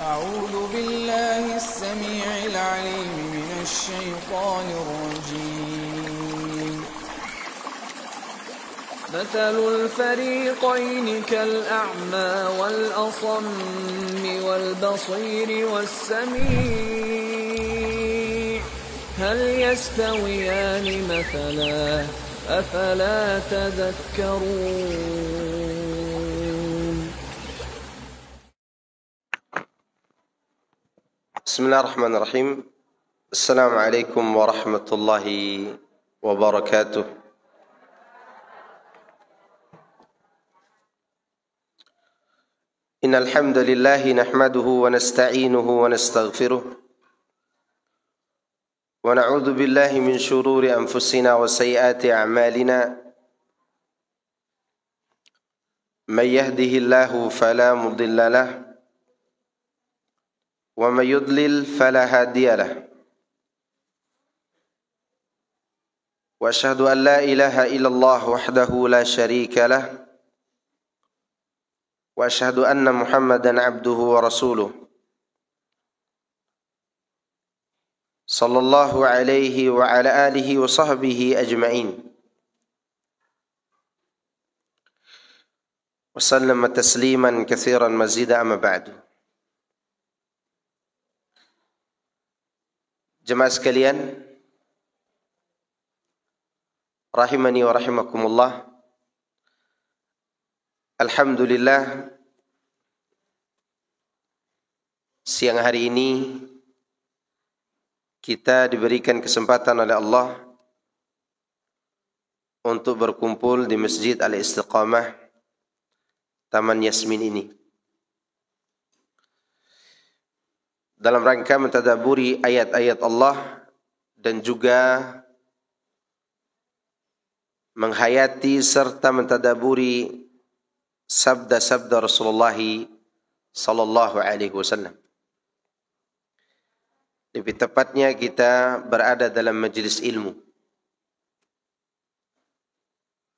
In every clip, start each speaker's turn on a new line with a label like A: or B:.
A: أعوذ بالله السميع العليم من الشيطان الرجيم. مثل الفريقين كالأعمى والأصم والبصير والسميع هل يستويان مثلا أفلا تذكرون.
B: بسم الله الرحمن الرحيم. السلام عليكم ورحمة الله وبركاته. إن الحمد لله نحمده ونستعينه ونستغفره ونعوذ بالله من شرور أنفسنا وسيئات أعمالنا من يهده الله فلا مضل له ومن يضلل فلا هادي له وأشهد أن لا إله إلا الله وحده لا شريك له وأشهد أن محمدا عبده ورسوله صلى الله عليه وعلى آله وصحبه أجمعين وسلم تسليما كثيرا مزيدا. أما بعد. Jemaah sekalian, rahimani wa rahimakumullah. Alhamdulillah, siang hari ini kita diberikan kesempatan oleh Allah untuk berkumpul di Masjid Al-Istiqamah Taman Yasmin ini dalam rangka mentadaburi ayat-ayat Allah dan juga menghayati serta mentadaburi sabda-sabda Rasulullah sallallahu alaihi wasallam. Lebih tepatnya kita berada dalam majelis ilmu.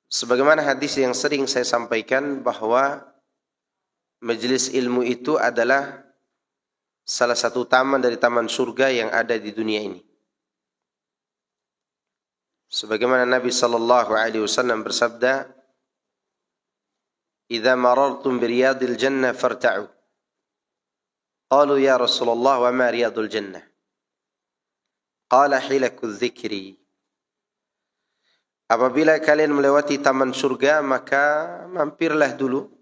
B: Sebagaimana hadis yang sering saya sampaikan bahwa majelis ilmu itu adalah salah satu taman dari taman surga yang ada di dunia ini. Sebagaimana Nabi sallallahu alaihi wasallam bersabda, "Idza marartum bi riyadil jannah farta'u." Qalu ya Rasulullah wa ma riyadul jannah? Qala hilakudz dzikri. Apabila kalian melewati taman surga, maka mampirlah dulu.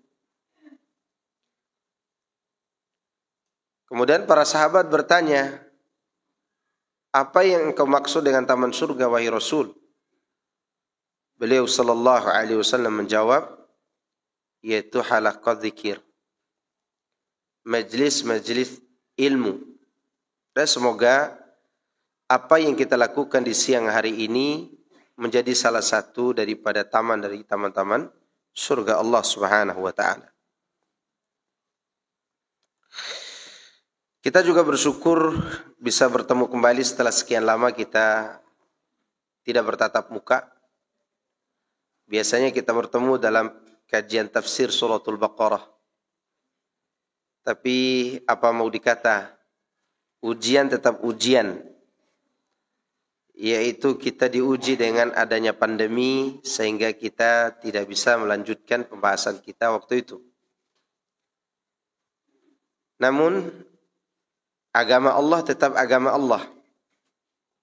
B: Kemudian para sahabat bertanya, apa yang engkau maksud dengan taman surga wahai Rasul? Beliau sallallahu alaihi wasallam menjawab, yaitu halaqah dzikir, majlis-majlis ilmu. Dan semoga apa yang kita lakukan di siang hari ini menjadi salah satu daripada taman dari taman-taman surga Allah Subhanahu wa taala. Kita juga bersyukur bisa bertemu kembali setelah sekian lama kita tidak bertatap muka. Biasanya kita bertemu dalam kajian tafsir suratul Baqarah. Tapi apa mau dikata, ujian tetap ujian. Yaitu kita diuji dengan adanya pandemi sehingga kita tidak bisa melanjutkan pembahasan kita waktu itu. Namun agama Allah tetap agama Allah.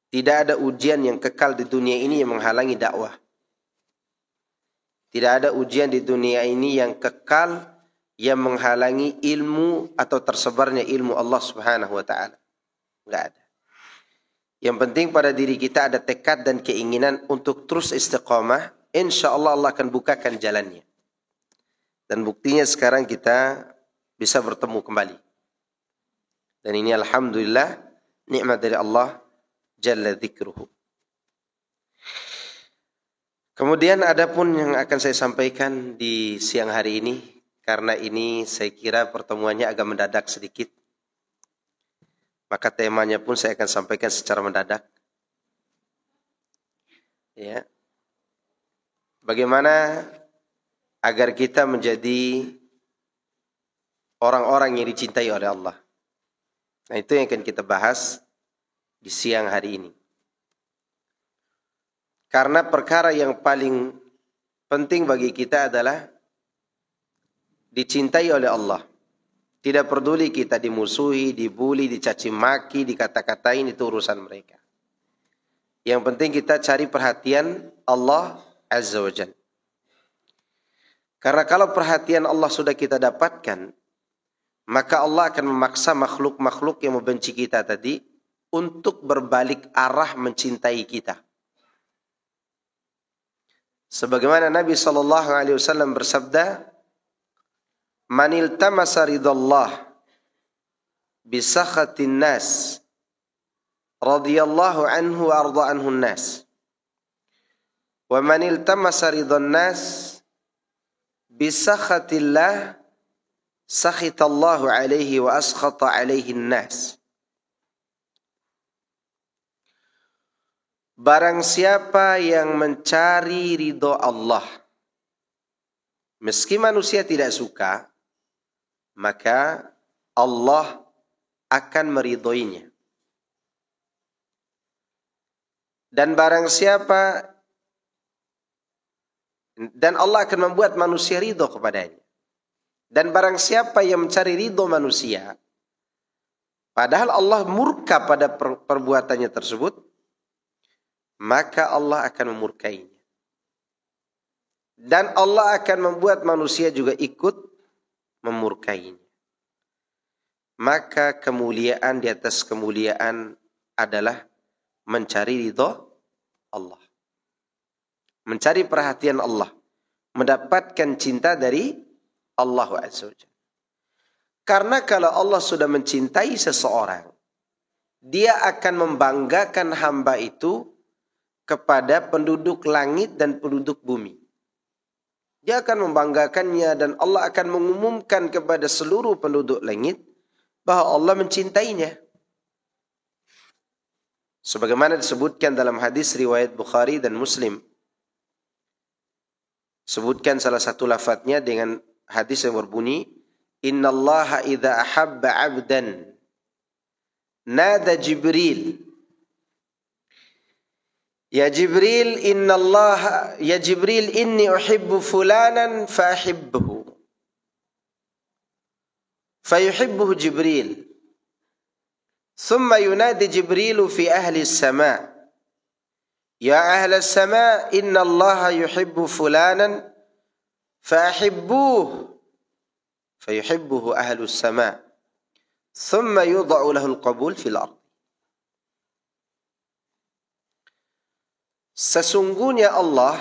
B: Tidak ada ujian yang kekal di dunia ini yang menghalangi dakwah. Tidak ada ujian di dunia ini yang kekal yang menghalangi ilmu atau tersebarnya ilmu Allah Subhanahu wa taala. Enggak ada. Yang penting pada diri kita ada tekad dan keinginan untuk terus istiqamah, insyaallah Allah akan bukakan jalannya. Dan buktinya sekarang kita bisa bertemu kembali. Dan ini alhamdulillah nikmat dari Allah jalla dzikruhu. Kemudian ada pun yang akan saya sampaikan di siang hari ini, karena ini saya kira pertemuannya agak mendadak sedikit. Maka temanya pun saya akan sampaikan secara mendadak. Ya. Bagaimana agar kita menjadi orang-orang yang dicintai oleh Allah. Nah, itu yang akan kita bahas di siang hari ini. Karena perkara yang paling penting bagi kita adalah dicintai oleh Allah. Tidak peduli kita dimusuhi, dibuli, dicaci maki, dikata-katain, itu urusan mereka. Yang penting kita cari perhatian Allah Azza wa Jalla. Karena kalau perhatian Allah sudah kita dapatkan, maka Allah akan memaksa makhluk-makhluk yang membenci kita tadi untuk berbalik arah mencintai kita. Sebagaimana Nabi SAW bersabda, "Man iltamasa ridallah bisakhatin nas, radiyallahu anhu wa arda anhu nas. Wa man iltamasa ridan nas bisakhatillah, sakhitallahu alaihi wa askhata alaihi nas." Barang siapa yang mencari ridho Allah, meski manusia tidak suka, maka Allah akan meridhoinya. Dan barang siapa, dan Allah akan membuat manusia ridho kepadanya. Dan barang siapa yang mencari ridho manusia, padahal Allah murka pada perbuatannya tersebut, maka Allah akan memurkainya. Dan Allah akan membuat manusia juga ikut memurkainya. Maka kemuliaan di atas kemuliaan adalah mencari ridho Allah. Mencari perhatian Allah. Mendapatkan cinta dari Allah Azza wa Jalla. Karena kalau Allah sudah mencintai seseorang, Dia akan membanggakan hamba itu kepada penduduk langit dan penduduk bumi. Dia akan membanggakannya dan Allah akan mengumumkan kepada seluruh penduduk langit bahwa Allah mencintainya. Sebagaimana disebutkan dalam hadis riwayat Bukhari dan Muslim. Sebutkan salah satu lafadznya dengan hadis yang berbunyi, "Innallaha idza ahabba 'abdan nada Jibril. Ya Jibril, ya Jibril, inni uhibbu fulanan fa'ahibbuhu." Fayuhibbuhu Jibril. Thumma yunadi Jibrilu fi ahli as-sama'. Ya ahli as-sama', inna Allah yuhibbu fulanan fa'ahibbuhu. Fayuhibbuhu ahli as-sama'. Thumma yudha'u lahu al-qabul fil ard. Sesungguhnya Allah,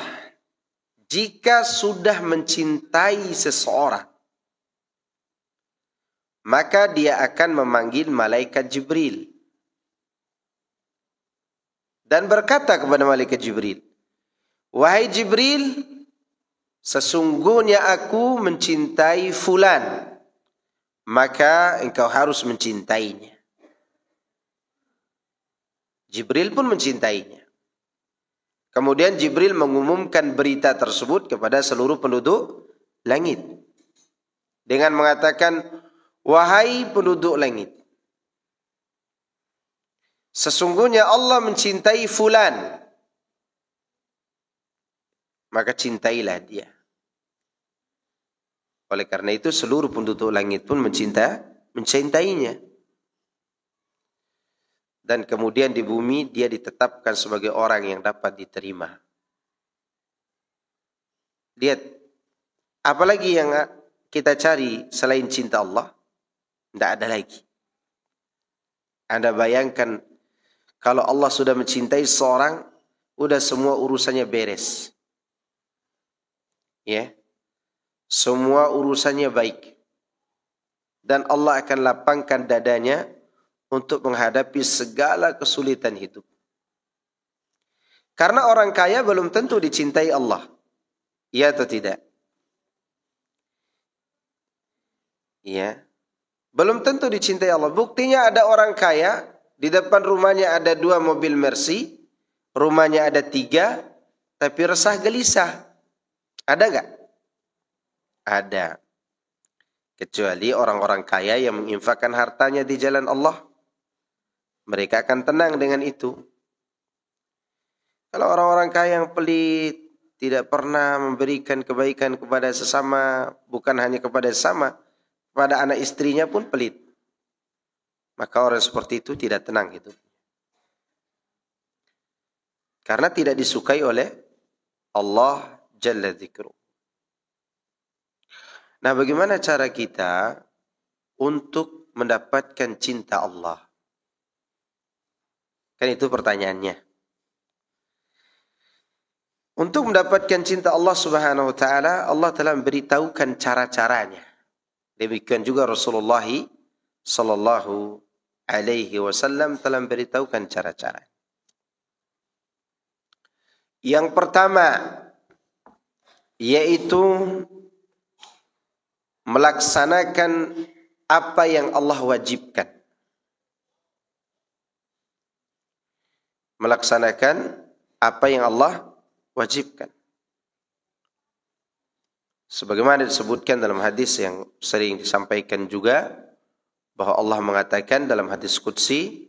B: jika sudah mencintai seseorang, maka Dia akan memanggil malaikat Jibril dan berkata kepada malaikat Jibril, "Wahai Jibril, sesungguhnya aku mencintai fulan, maka engkau harus mencintainya." Jibril pun mencintainya. Kemudian Jibril mengumumkan berita tersebut kepada seluruh penduduk langit. Dengan mengatakan, "Wahai penduduk langit, sesungguhnya Allah mencintai fulan, maka cintailah dia." Oleh karena itu seluruh penduduk langit pun mencintainya. Dan kemudian di bumi dia ditetapkan sebagai orang yang dapat diterima. Lihat, apalagi yang kita cari selain cinta Allah? Tidak ada lagi. Anda bayangkan kalau Allah sudah mencintai seorang, udah semua urusannya beres. Ya. Semua urusannya baik. Dan Allah akan lapangkan dadanya untuk menghadapi segala kesulitan hidup. Karena orang kaya belum tentu dicintai Allah. Iya atau tidak? Iya. Belum tentu dicintai Allah. Buktinya ada orang kaya, di depan rumahnya ada 2 mobil Mercy, rumahnya ada 3, tapi resah gelisah. Ada enggak? Ada. Kecuali orang-orang kaya yang menginfakkan hartanya di jalan Allah. Mereka akan tenang dengan itu. Kalau orang-orang kaya yang pelit, tidak pernah memberikan kebaikan kepada sesama, bukan hanya kepada sesama, kepada anak istrinya pun pelit. Maka orang seperti itu tidak tenang hidup. Karena tidak disukai oleh Allah Jalla Dzikruh. Nah, bagaimana cara kita untuk mendapatkan cinta Allah? Kan itu pertanyaannya. Untuk mendapatkan cinta Allah Subhanahu wa taala, Allah telah memberitahukan cara-caranya. Demikian juga Rasulullah sallallahu alaihi wasallam telah memberitahukan cara-cara. Yang pertama yaitu melaksanakan apa yang Allah wajibkan. Melaksanakan apa yang Allah wajibkan. Sebagaimana disebutkan dalam hadis yang sering disampaikan juga, bahwa Allah mengatakan dalam hadis qudsi,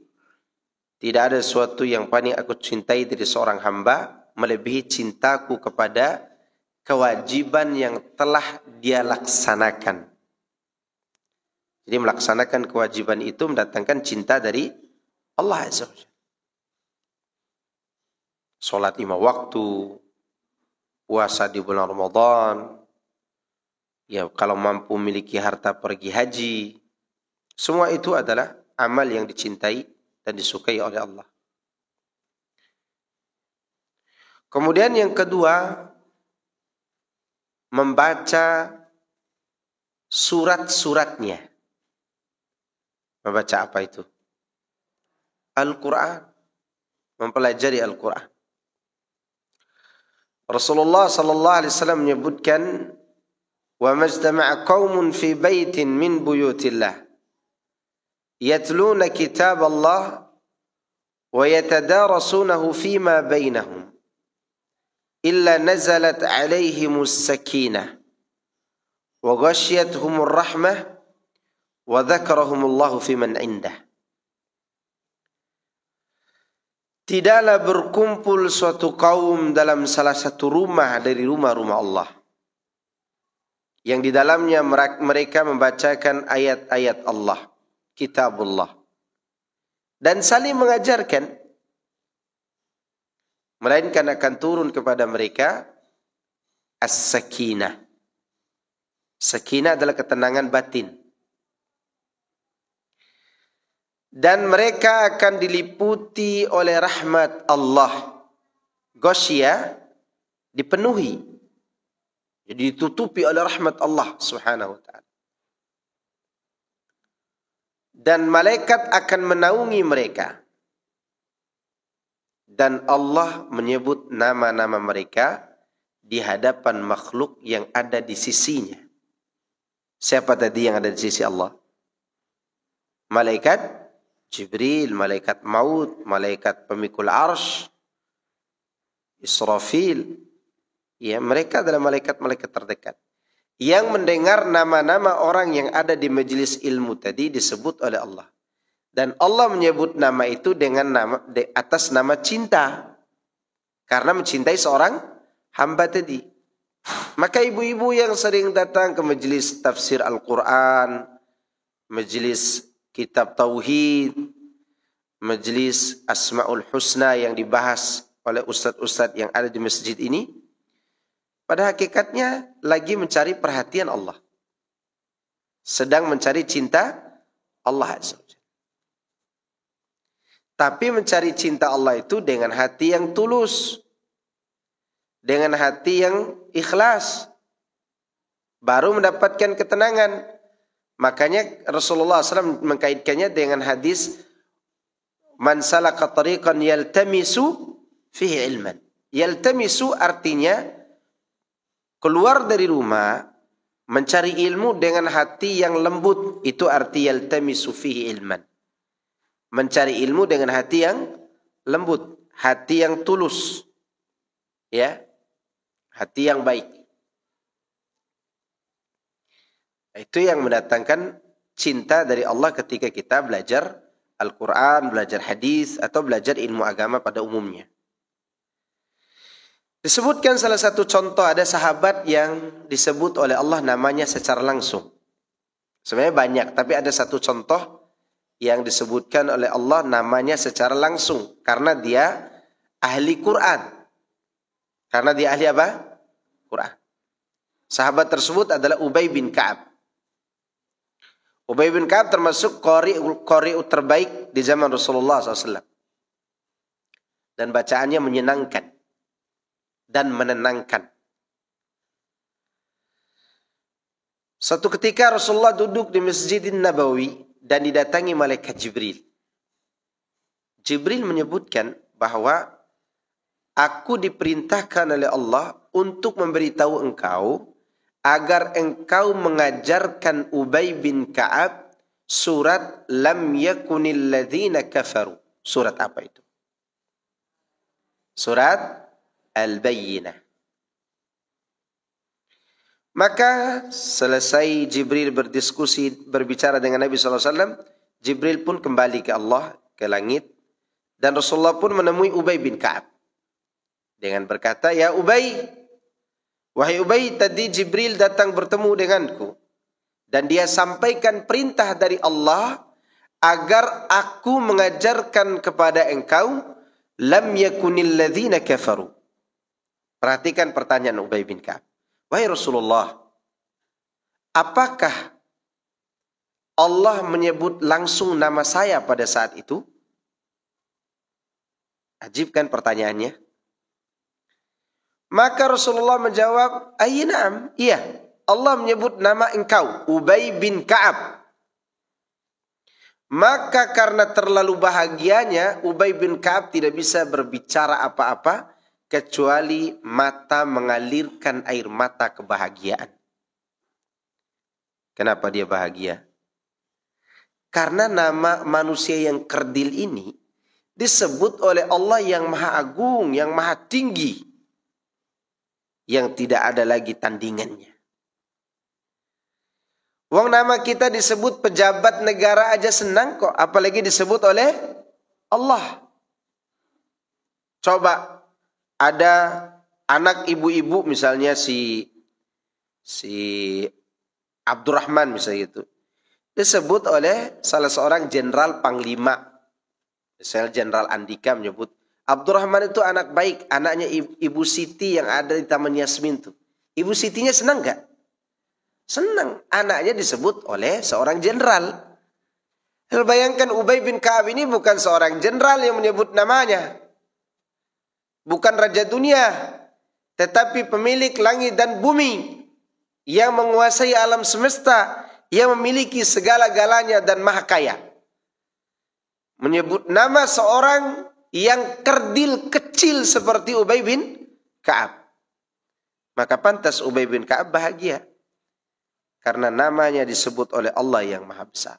B: tidak ada sesuatu yang paling aku cintai dari seorang hamba melebihi cintaku kepada kewajiban yang telah dia laksanakan. Jadi melaksanakan kewajiban itu mendatangkan cinta dari Allah Azza wa Jalla. Salat 5 waktu, puasa di bulan Ramadan, ya kalau mampu memiliki harta pergi haji, semua itu adalah amal yang dicintai dan disukai oleh Allah. Kemudian yang kedua, membaca surat-suratnya. Membaca apa itu? Al-Quran. Mempelajari Al-Quran. Rasulullah sallallahu alaihi wasallam menyebutkan, "Wa majtama'a qaumun fi baitin min buyutillah yatluna kitab Allah wa yatadarasunahu fima bainahum illa nazalat 'alaihimus sakinah wa ghashiyatuhumur rahmah wa dzakarahumullahu fiman 'indah." Tidaklah berkumpul suatu kaum dalam salah satu rumah dari rumah-rumah Allah, yang di dalamnya mereka membacakan ayat-ayat Allah, kitabullah, dan saling mengajarkan, melainkan akan turun kepada mereka as-sakinah. Sakinah adalah ketenangan batin. Dan mereka akan diliputi oleh rahmat Allah. Ghasyiyah, dipenuhi. Jadi ditutupi oleh rahmat Allah Subhanahu wa ta'ala. Dan malaikat akan menaungi mereka. Dan Allah menyebut nama-nama mereka di hadapan makhluk yang ada di sisinya. Siapa tadi yang ada di sisi Allah? Malaikat Jibril, malaikat maut, malaikat pemikul arsh, Israfil. Ya, mereka adalah malaikat-malaikat terdekat. Yang mendengar nama-nama orang yang ada di majelis ilmu tadi disebut oleh Allah. Dan Allah menyebut nama itu dengan nama atas nama cinta. Karena mencintai seorang hamba tadi. Maka ibu-ibu yang sering datang ke majelis tafsir Al-Quran, majelis kitab Tauhid, majelis Asma'ul Husna yang dibahas oleh ustadz-ustadz yang ada di masjid ini, pada hakikatnya lagi mencari perhatian Allah. Sedang mencari cinta Allah Azza wa Jalla. Tapi mencari cinta Allah itu dengan hati yang tulus, dengan hati yang ikhlas, baru mendapatkan ketenangan. Makanya Rasulullah SAW mengkaitkannya dengan hadis, "Man salaka tariqan yaltamisu fihi ilman." Yaltamisu artinya keluar dari rumah mencari ilmu dengan hati yang lembut. Itu arti yaltamisu fihi ilman. Mencari ilmu dengan hati yang lembut, hati yang tulus. Ya. Hati yang baik. Itu yang mendatangkan cinta dari Allah ketika kita belajar Al-Quran, belajar hadis, atau belajar ilmu agama pada umumnya. Disebutkan salah satu contoh, ada sahabat yang disebut oleh Allah namanya secara langsung. Sebenarnya banyak, tapi ada satu contoh yang disebutkan oleh Allah namanya secara langsung. Karena dia ahli Quran. Karena dia ahli apa? Quran. Sahabat tersebut adalah Ubay bin Ka'ab. Ubay bin Ka'ab termasuk qari terbaik di zaman Rasulullah SAW. Dan bacaannya menyenangkan dan menenangkan. Suatu ketika Rasulullah duduk di Masjidin Nabawi dan didatangi malaikat Jibril. Jibril menyebutkan bahwa aku diperintahkan oleh Allah untuk memberitahu engkau agar engkau mengajarkan Ubay bin Ka'ab surat Lam yakunil ladzina kafaru. Surat apa itu? Surat Al-Bayyinah. Maka selesai Jibril berdiskusi, berbicara dengan Nabi SAW, Jibril pun kembali ke Allah, ke langit. Dan Rasulullah pun menemui Ubay bin Ka'ab. Dengan berkata, ya Ubay, wahai Ubay, tadi Jibril datang bertemu denganku. Dan dia sampaikan perintah dari Allah agar aku mengajarkan kepada engkau lam yakunil ladzina kafaru. Perhatikan pertanyaan Ubay bin Ka'ab. Wahai Rasulullah, apakah Allah menyebut langsung nama saya pada saat itu? Ajib kan pertanyaannya? Maka Rasulullah menjawab, na'am, iya. Allah menyebut nama engkau, Ubay bin Ka'ab. Maka karena terlalu bahagianya, Ubay bin Ka'ab tidak bisa berbicara apa-apa, kecuali mata mengalirkan air mata kebahagiaan. Kenapa dia bahagia? Karena nama manusia yang kerdil ini disebut oleh Allah yang maha agung, yang maha tinggi, yang tidak ada lagi tandingannya. Wong nama kita disebut pejabat negara aja senang kok, apalagi disebut oleh Allah. Coba ada anak ibu-ibu misalnya si Abdurrahman misalnya gitu, disebut oleh salah seorang jenderal panglima. Misalnya Jenderal Andika menyebut Abdurrahman itu anak baik, anaknya Ibu Siti yang ada di Taman Yasmin tuh. Ibu Sitinya senang gak? Senang. Anaknya disebut oleh seorang jenderal. Bayangkan Ubay bin Ka'ab ini bukan seorang jenderal yang menyebut namanya. Bukan raja dunia, tetapi pemilik langit dan bumi yang menguasai alam semesta, yang memiliki segala-galanya dan maha kaya. Menyebut nama seorang yang kerdil kecil seperti Ubay bin Ka'ab. Maka pantas Ubay bin Ka'ab bahagia. Karena namanya disebut oleh Allah yang maha besar.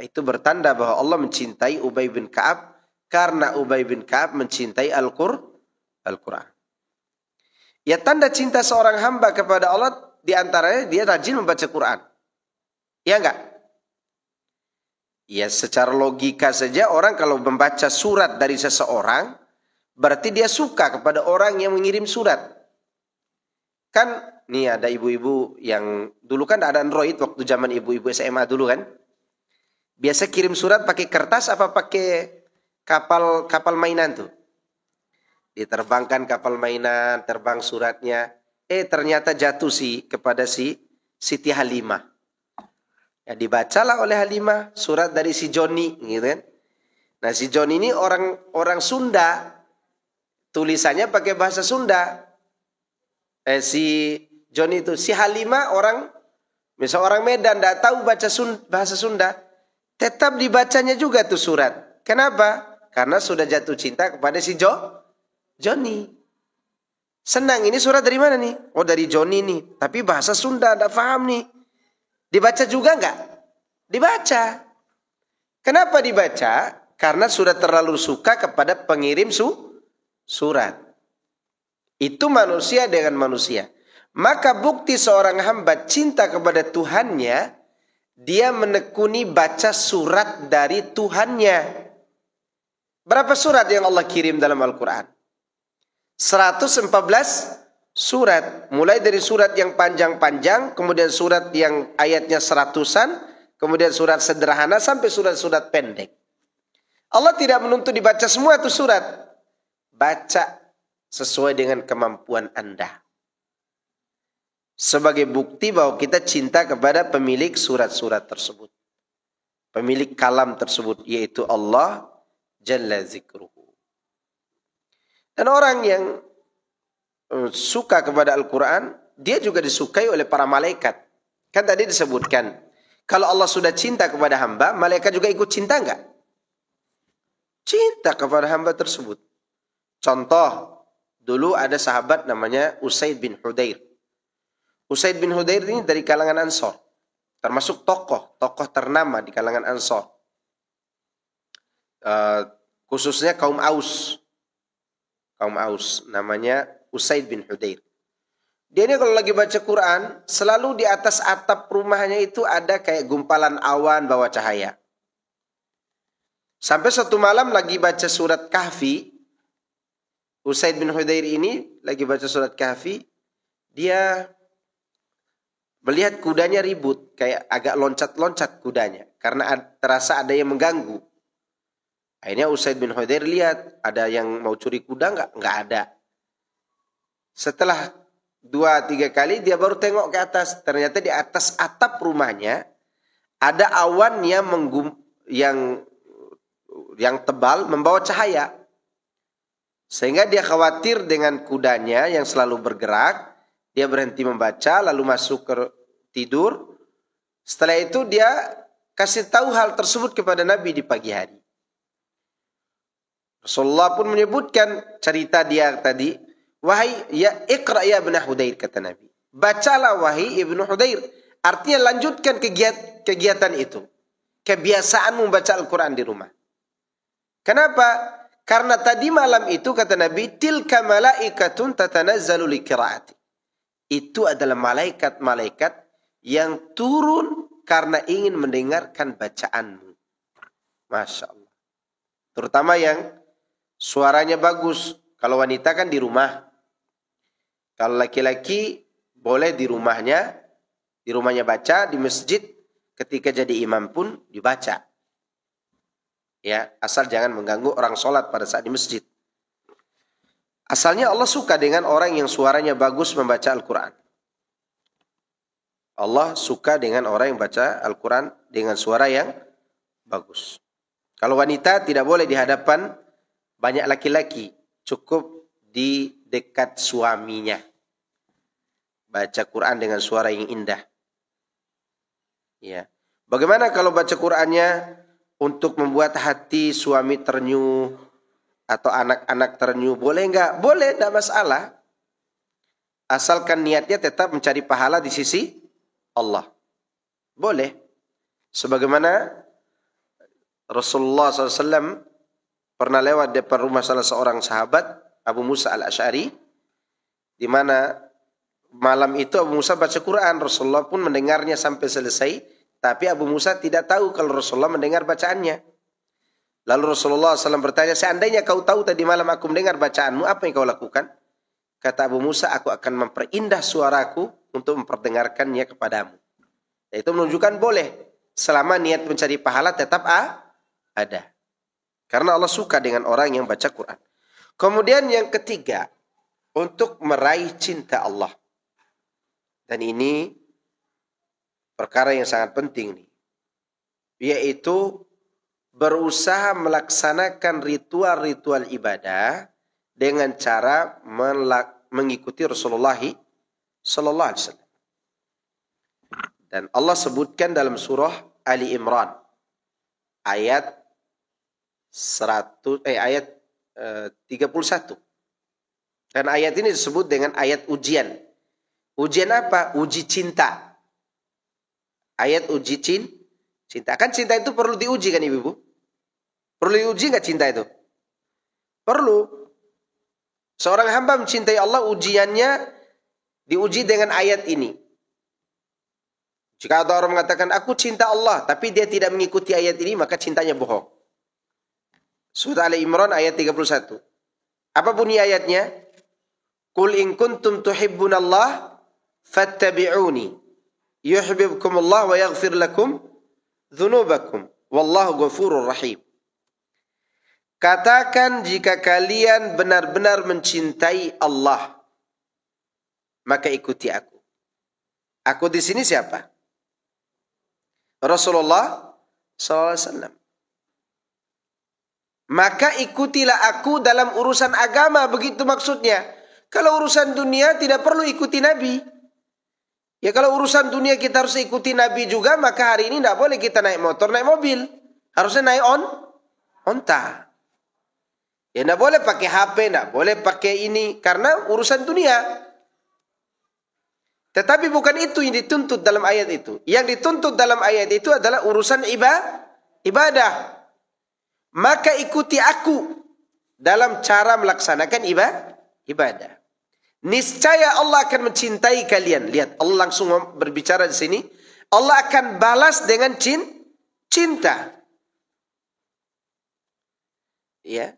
B: Itu bertanda bahwa Allah mencintai Ubay bin Ka'ab. Karena Ubay bin Ka'ab mencintai Al-Quran. Ya tanda cinta seorang hamba kepada Allah diantaranya dia rajin membaca Quran. Ya enggak? Ya secara logika saja orang kalau membaca surat dari seseorang berarti dia suka kepada orang yang mengirim surat. Kan nih ada ibu-ibu yang dulu kan ada Android waktu zaman ibu-ibu SMA dulu kan. Biasa kirim surat pakai kertas apa pakai kapal mainan tuh. Diterbangkan kapal mainan, terbang suratnya. Ternyata jatuh kepada Siti Halimah. Ya dibacalah oleh Halimah surat dari si Joni, gitu kan. Nah si Joni ini orang Sunda. Tulisannya pakai bahasa Sunda. Si Joni itu, si Halimah misal orang Medan enggak tahu bahasa Sunda, tetap dibacanya juga tuh surat. Kenapa? Karena sudah jatuh cinta kepada si Joni. Senang, ini surat dari mana nih? Oh dari Joni nih. Tapi bahasa Sunda, tidak paham nih. Dibaca juga enggak? Dibaca. Kenapa dibaca? Karena sudah terlalu suka kepada pengirim surat. Itu manusia dengan manusia. Maka bukti seorang hamba cinta kepada Tuhannya, dia menekuni baca surat dari Tuhannya. Berapa surat yang Allah kirim dalam Al-Quran? 114 surat. Mulai dari surat yang panjang-panjang, kemudian surat yang ayatnya seratusan, kemudian surat sederhana, sampai surat-surat pendek. Allah tidak menuntut dibaca semua itu surat. Baca sesuai dengan kemampuan Anda. Sebagai bukti bahwa kita cinta kepada pemilik surat-surat tersebut. Pemilik kalam tersebut, yaitu Allah Jalla Zikruhu. Dan orang yang suka kepada Al-Quran, dia juga disukai oleh para malaikat. Kan tadi disebutkan, kalau Allah sudah cinta kepada hamba, malaikat juga ikut cinta enggak? Cinta kepada hamba tersebut. Contoh, dulu ada sahabat namanya Usaid bin Hudair. Usaid bin Hudair ini dari kalangan Ansor. Termasuk tokoh ternama di kalangan Ansor. Khususnya kaum Aus. Kaum Aus, namanya Usaid bin Hudair. Dia ini kalau lagi baca Quran, selalu di atas atap rumahnya itu ada kayak gumpalan awan bawa cahaya. Sampai suatu malam lagi baca surat Kahfi, Usaid bin Hudair ini lagi baca surat Kahfi, dia melihat kudanya ribut, kayak agak loncat-loncat kudanya, karena terasa ada yang mengganggu. Akhirnya Usaid bin Hudair lihat, ada yang mau curi kuda enggak? Enggak ada. Setelah 2-3 kali dia baru tengok ke atas. Ternyata di atas atap rumahnya ada awan yang tebal membawa cahaya. Sehingga dia khawatir dengan kudanya yang selalu bergerak. Dia berhenti membaca lalu masuk ke tidur. Setelah itu dia kasih tahu hal tersebut kepada Nabi di pagi hari. Rasulullah pun menyebutkan cerita dia tadi. Wahai ya iqra ya ibn Hudair, kata Nabi. Bacalah wahai ibnu Hudair. Artinya lanjutkan kegiatan itu. Kebiasaan membaca Al-Quran di rumah. Kenapa? Karena tadi malam itu kata Nabi, tilka malaikatun tatanazzalu liqiraati. Itu adalah malaikat-malaikat yang turun karena ingin mendengarkan bacaanmu. Masya Allah. Terutama yang suaranya bagus. Kalau wanita kan di rumah. Kalau laki-laki boleh di rumahnya baca, di masjid ketika jadi imam pun dibaca. Ya, asal jangan mengganggu orang sholat pada saat di masjid. Asalnya Allah suka dengan orang yang suaranya bagus membaca Al-Quran. Allah suka dengan orang yang baca Al-Quran dengan suara yang bagus. Kalau wanita tidak boleh di hadapan banyak laki-laki. Cukup di dekat suaminya. Baca Quran dengan suara yang indah. Ya. Bagaimana kalau baca Qurannya untuk membuat hati suami ternyuh atau anak-anak ternyuh? Boleh enggak? Boleh, enggak masalah. Asalkan niatnya tetap mencari pahala di sisi Allah. Boleh. Sebagaimana Rasulullah SAW pernah lewat depan rumah salah seorang sahabat, Abu Musa al-Asy'ari, di mana malam itu Abu Musa baca Quran. Rasulullah pun mendengarnya sampai selesai, tapi Abu Musa tidak tahu kalau Rasulullah mendengar bacaannya. Lalu Rasulullah SAW bertanya, seandainya kau tahu tadi malam aku mendengar bacaanmu, apa yang kau lakukan? Kata Abu Musa, aku akan memperindah suaraku untuk memperdengarkannya kepadamu. Itu menunjukkan boleh, selama niat mencari pahala tetap ada. Karena Allah suka dengan orang yang baca Quran. Kemudian yang ketiga, untuk meraih cinta Allah. Dan ini perkara yang sangat penting nih. Yaitu berusaha melaksanakan ritual-ritual ibadah dengan cara mengikuti Rasulullah sallallahu alaihi wasallam. Dan Allah sebutkan dalam surah Ali Imran ayat 31. Dan ayat ini disebut dengan ayat ujian. Ujian apa? Uji cinta. Ayat uji cinta. Kan cinta itu perlu diuji kan ibu-ibu? Perlu diuji nggak cinta itu? Perlu. Seorang hamba mencintai Allah, ujiannya diuji dengan ayat ini. Jika ada orang mengatakan, aku cinta Allah, tapi dia tidak mengikuti ayat ini, maka cintanya bohong. Surah Ali Imran ayat 31. Apa bunyi ayatnya? Qul in kuntum tuhibbunallah fattabi'uni yuhibbukumullah wa yaghfir lakum dzunubakum wallahu ghafurur rahim. Katakan jika kalian benar-benar mencintai Allah, maka ikuti aku. Aku di sini siapa? Rasulullah SAW. Maka ikutilah aku dalam urusan agama, begitu maksudnya. Kalau urusan dunia tidak perlu ikuti Nabi. Ya kalau urusan dunia kita harus ikuti Nabi juga, maka hari ini tidak boleh kita naik motor, naik mobil. Harusnya naik onta. Ya tidak boleh pakai HP, tidak boleh pakai ini, karena urusan dunia. Tetapi bukan itu yang dituntut dalam ayat itu. Yang dituntut dalam ayat itu adalah urusan ibadah. Maka ikuti aku dalam cara melaksanakan ibadah. Niscaya Allah akan mencintai kalian. Lihat, Allah langsung berbicara di sini. Allah akan balas dengan cinta. Ya.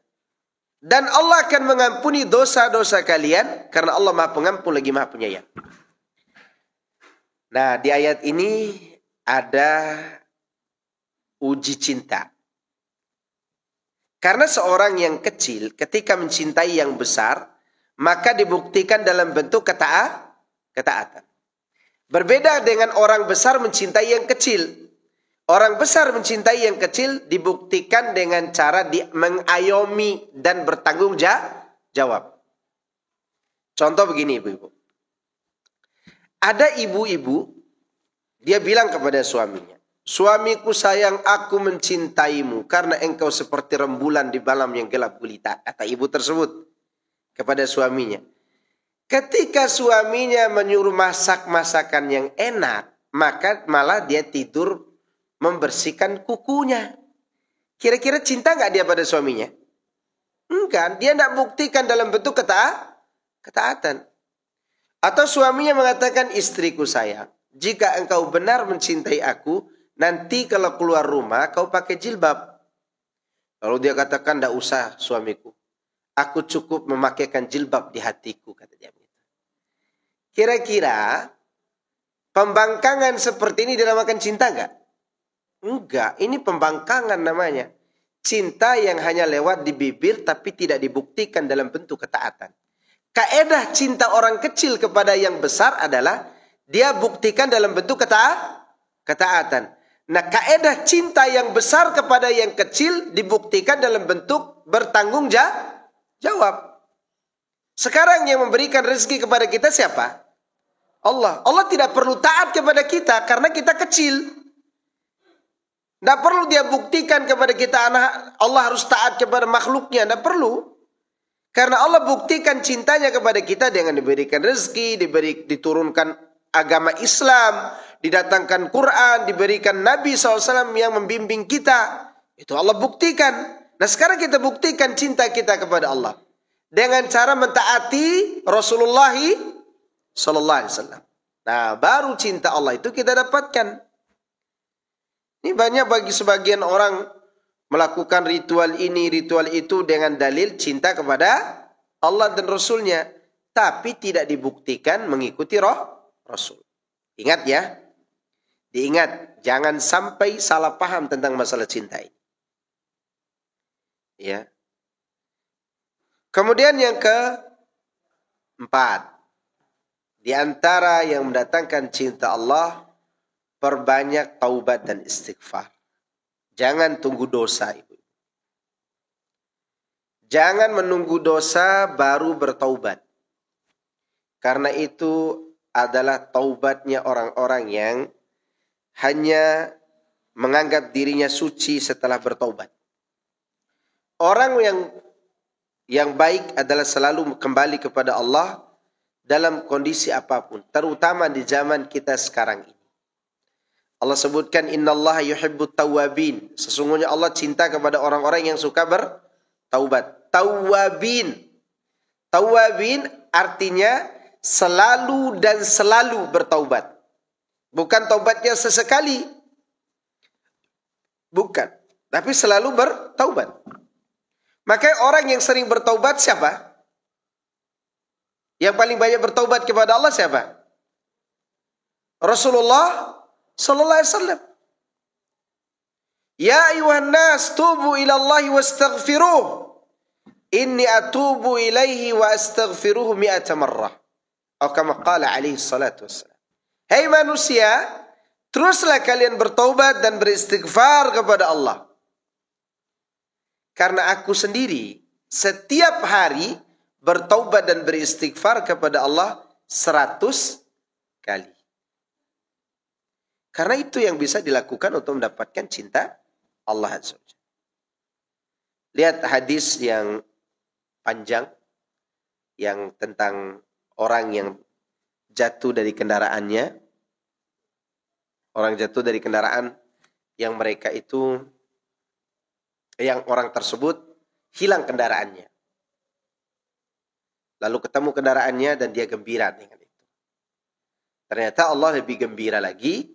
B: Dan Allah akan mengampuni dosa-dosa kalian karena Allah Maha Pengampun lagi Maha Penyayang. Nah, di ayat ini ada uji cinta. Karena seorang yang kecil ketika mencintai yang besar, maka dibuktikan dalam bentuk ketaatan. Berbeda dengan orang besar mencintai yang kecil. Orang besar mencintai yang kecil dibuktikan dengan cara mengayomi dan bertanggung jawab. Contoh begini ibu-ibu. Ada ibu-ibu, dia bilang kepada suaminya, suamiku sayang, aku mencintaimu karena engkau seperti rembulan di malam yang gelap gulita. Kata ibu tersebut kepada suaminya. Ketika suaminya menyuruh masak masakan yang enak, maka malah dia tidur membersihkan kukunya. Kira-kira cinta nggak dia pada suaminya? Enggak, dia tidak buktikan dalam bentuk ketaatan. Atau suaminya mengatakan, istriku sayang, jika engkau benar mencintai aku, nanti kalau keluar rumah kau pakai jilbab. Lalu dia katakan, tidak usah suamiku, aku cukup memakaikan jilbab di hatiku, kata dia. Kira-kira pembangkangan seperti ini dinamakan cinta enggak? Enggak, ini pembangkangan namanya. Cinta yang hanya lewat di bibir tapi tidak dibuktikan dalam bentuk ketaatan. Kaedah cinta orang kecil kepada yang besar adalah dia buktikan dalam bentuk ketaatan. Nah, kaedah cinta yang besar kepada yang kecil dibuktikan dalam bentuk bertanggung jawab. Sekarang yang memberikan rezeki kepada kita siapa? Allah. Allah tidak perlu taat kepada kita karena kita kecil. Tidak perlu dia buktikan kepada kita Allah harus taat kepada makhluknya. Tidak perlu. Karena Allah buktikan cintanya kepada kita dengan diberikan rezeki, diturunkan agama Islam, didatangkan Quran, diberikan Nabi SAW yang membimbing kita. Itu Allah buktikan. Nah sekarang kita buktikan cinta kita kepada Allah dengan cara mentaati Rasulullah SAW. Nah baru cinta Allah itu kita dapatkan. Ini banyak bagi sebagian orang melakukan ritual ini, ritual itu dengan dalil cinta kepada Allah dan Rasulnya. Tapi tidak dibuktikan mengikuti Rasul. Ingat ya. Diingat. Jangan sampai salah paham tentang masalah cinta ini. Ya. Kemudian yang keempat. Di antara yang mendatangkan cinta Allah, perbanyak taubat dan istighfar. Jangan tunggu dosa, ibu. Jangan menunggu dosa baru bertaubat. Karena itu adalah taubatnya orang-orang yang hanya menganggap dirinya suci setelah bertaubat. Orang yang baik adalah selalu kembali kepada Allah dalam kondisi apapun, terutama di zaman kita sekarang ini. Allah sebutkan innallaha yuhibbut tawwabin. Sesungguhnya Allah cinta kepada orang-orang yang suka bertaubat. Tawwabin. Tawwabin artinya selalu dan selalu bertaubat. Bukan taubatnya sesekali. Bukan. Tapi selalu bertaubat. Maka orang yang sering bertaubat siapa? Yang paling banyak bertaubat kepada Allah siapa? Rasulullah sallallahu alaihi wasallam. Ya ayuhan nas tubu ila Allah wastaghfiruh. Inni atubu ilaihi wa astaghfiruhu mi'ata marrah. Atau kama qala alaihi salatu wassalam. Hai manusia, teruslah kalian bertaubat dan beristighfar kepada Allah. Karena aku sendiri setiap hari bertaubat dan beristighfar kepada Allah 100 kali. Karena itu yang bisa dilakukan untuk mendapatkan cinta Allah Azza wa Jalla. Lihat hadis yang panjang yang tentang orang yang jatuh dari kendaraannya. Orang jatuh dari kendaraan yang mereka itu, yang orang tersebut hilang kendaraannya. Lalu ketemu kendaraannya dan dia gembira dengan itu. Ternyata Allah lebih gembira lagi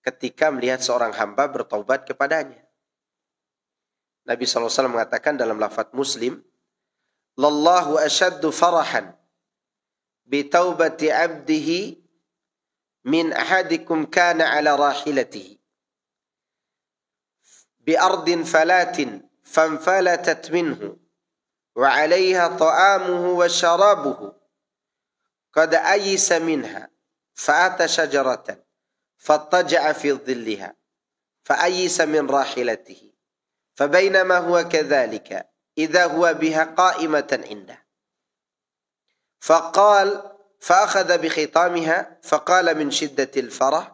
B: ketika melihat seorang hamba bertaubat kepadanya. Nabi SAW mengatakan dalam lafaz Muslim, Lallahu ashaddu farahan bitaubati abdihi min ahadikum kana ala rahilatihi bi ardin falatin fanfalatat minhu wa alaiha ta'amuhu wa sharabuhu qad ayisa minha fa'ata shajaratan fattaja'a fi dhilliha fa'ayisa min rahilatihi fabainama huwa kadhalika idza huwa biha qa'imatan indah faqala فأخذ بخطامها فقال من شدة الفرح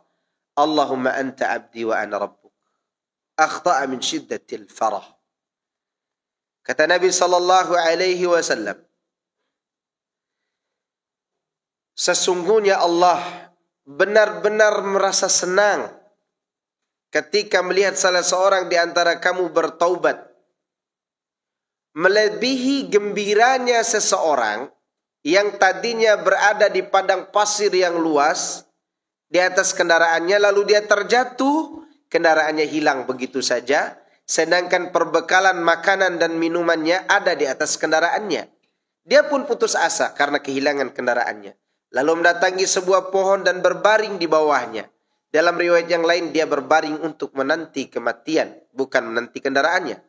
B: اللهم أنت عبدي وأنا ربك أخطأ من شدة الفرح. Kata Nabi sallallahu alaihi wasallam, sesungguhnya Allah benar-benar merasa senang ketika melihat salah seorang di antara kamu bertaubat, melebihi gembiranya seseorang yang tadinya berada di padang pasir yang luas di atas kendaraannya, lalu dia terjatuh, kendaraannya hilang begitu saja, sedangkan perbekalan makanan dan minumannya ada di atas kendaraannya. Dia pun putus asa karena kehilangan kendaraannya, lalu mendatangi sebuah pohon dan berbaring di bawahnya. Dalam riwayat yang lain dia berbaring untuk menanti kematian, bukan menanti kendaraannya,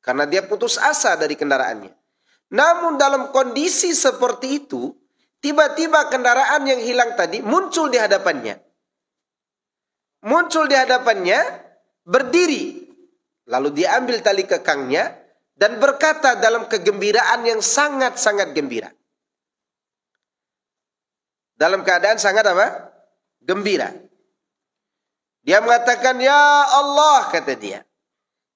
B: karena dia putus asa dari kendaraannya. Namun dalam kondisi seperti itu, tiba-tiba kendaraan yang hilang tadi muncul di hadapannya. Muncul di hadapannya, berdiri. Lalu dia ambil tali kekangnya dan berkata dalam kegembiraan yang sangat-sangat gembira. Dalam keadaan sangat apa? Gembira. Dia mengatakan, ya Allah, kata dia,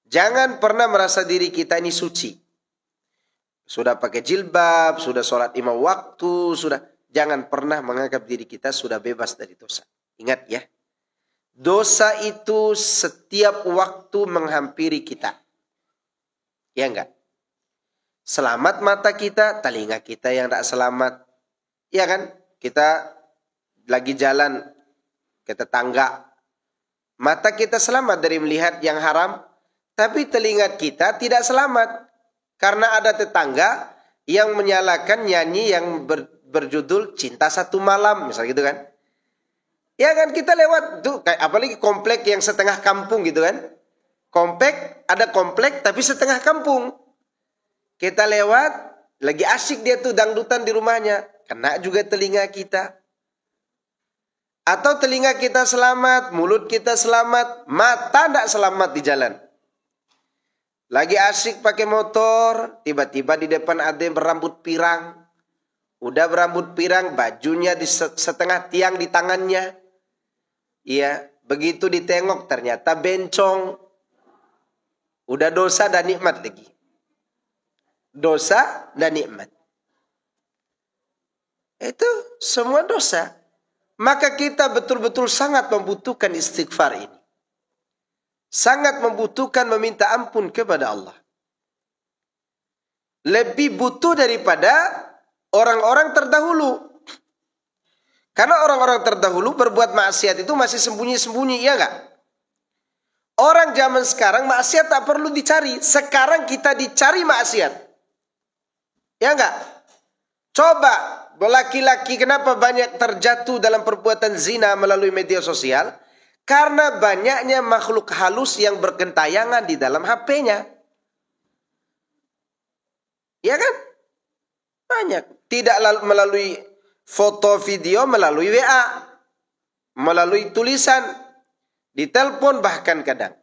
B: jangan pernah merasa diri kita ini suci. Sudah pakai jilbab, sudah sholat 5 waktu, sudah. Jangan pernah menganggap diri kita sudah bebas dari dosa. Ingat ya, dosa itu setiap waktu menghampiri kita. Ya enggak? Selamat mata kita, telinga kita yang tidak selamat. Ya kan? Kita lagi jalan ke tetangga. Mata kita selamat dari melihat yang haram, tapi telinga kita tidak selamat. Karena ada tetangga yang menyalakan nyanyi yang berjudul Cinta Satu Malam, misalnya gitu kan. Ya kan, kita lewat tuh, apalagi komplek yang setengah kampung gitu kan. Komplek, ada komplek tapi setengah kampung. Kita lewat, lagi asyik dia tuh dangdutan di rumahnya. Kena juga telinga kita. Atau telinga kita selamat, mulut kita selamat, mata tidak selamat di jalan. Lagi asyik pakai motor, tiba-tiba di depan ada yang berambut pirang. Udah berambut pirang, bajunya di setengah tiang di tangannya. Iya, begitu ditengok ternyata bencong. Udah dosa dan nikmat lagi. Dosa dan nikmat. Itu semua dosa. Maka kita betul-betul sangat membutuhkan istighfar ini. Sangat membutuhkan meminta ampun kepada Allah. Lebih butuh daripada orang-orang terdahulu. Karena orang-orang terdahulu berbuat maksiat itu masih sembunyi-sembunyi, ya enggak? Orang zaman sekarang maksiat tak perlu dicari. Sekarang kita dicari maksiat. Ya enggak? Coba, laki-laki kenapa banyak terjatuh dalam perbuatan zina melalui media sosial? Karena banyaknya makhluk halus yang bergentayangan di dalam HP-nya. Ya kan? Banyak. Tidak melalui foto, video, melalui WA, melalui tulisan, di telepon bahkan kadang.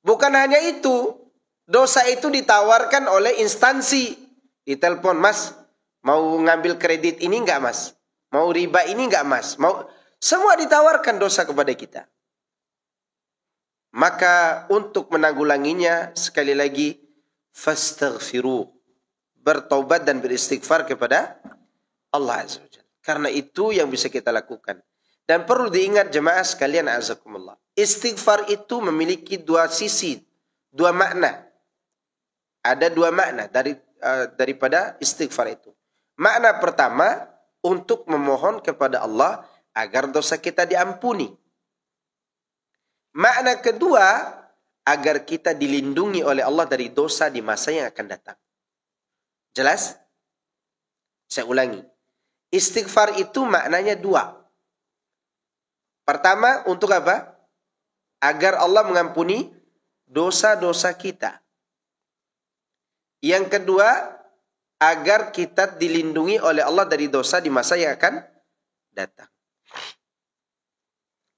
B: Bukan hanya itu, dosa itu ditawarkan oleh instansi. Di telepon, Mas, mau ngambil kredit ini enggak, Mas? Mau riba ini enggak, Mas? Semua ditawarkan dosa kepada kita. Maka untuk menanggulanginya, sekali lagi, fastaghfiru, bertaubat dan beristighfar kepada Allah Azza wa Jalla. Karena itu yang bisa kita lakukan. Dan perlu diingat jemaah sekalian azakumullah. Istighfar itu memiliki dua sisi, dua makna. Ada dua makna daripada istighfar itu. Makna pertama, untuk memohon kepada Allah agar dosa kita diampuni. Makna kedua, agar kita dilindungi oleh Allah dari dosa di masa yang akan datang. Jelas? Saya ulangi. Istighfar itu maknanya dua. Pertama, untuk apa? Agar Allah mengampuni dosa-dosa kita. Yang kedua, agar kita dilindungi oleh Allah dari dosa di masa yang akan datang.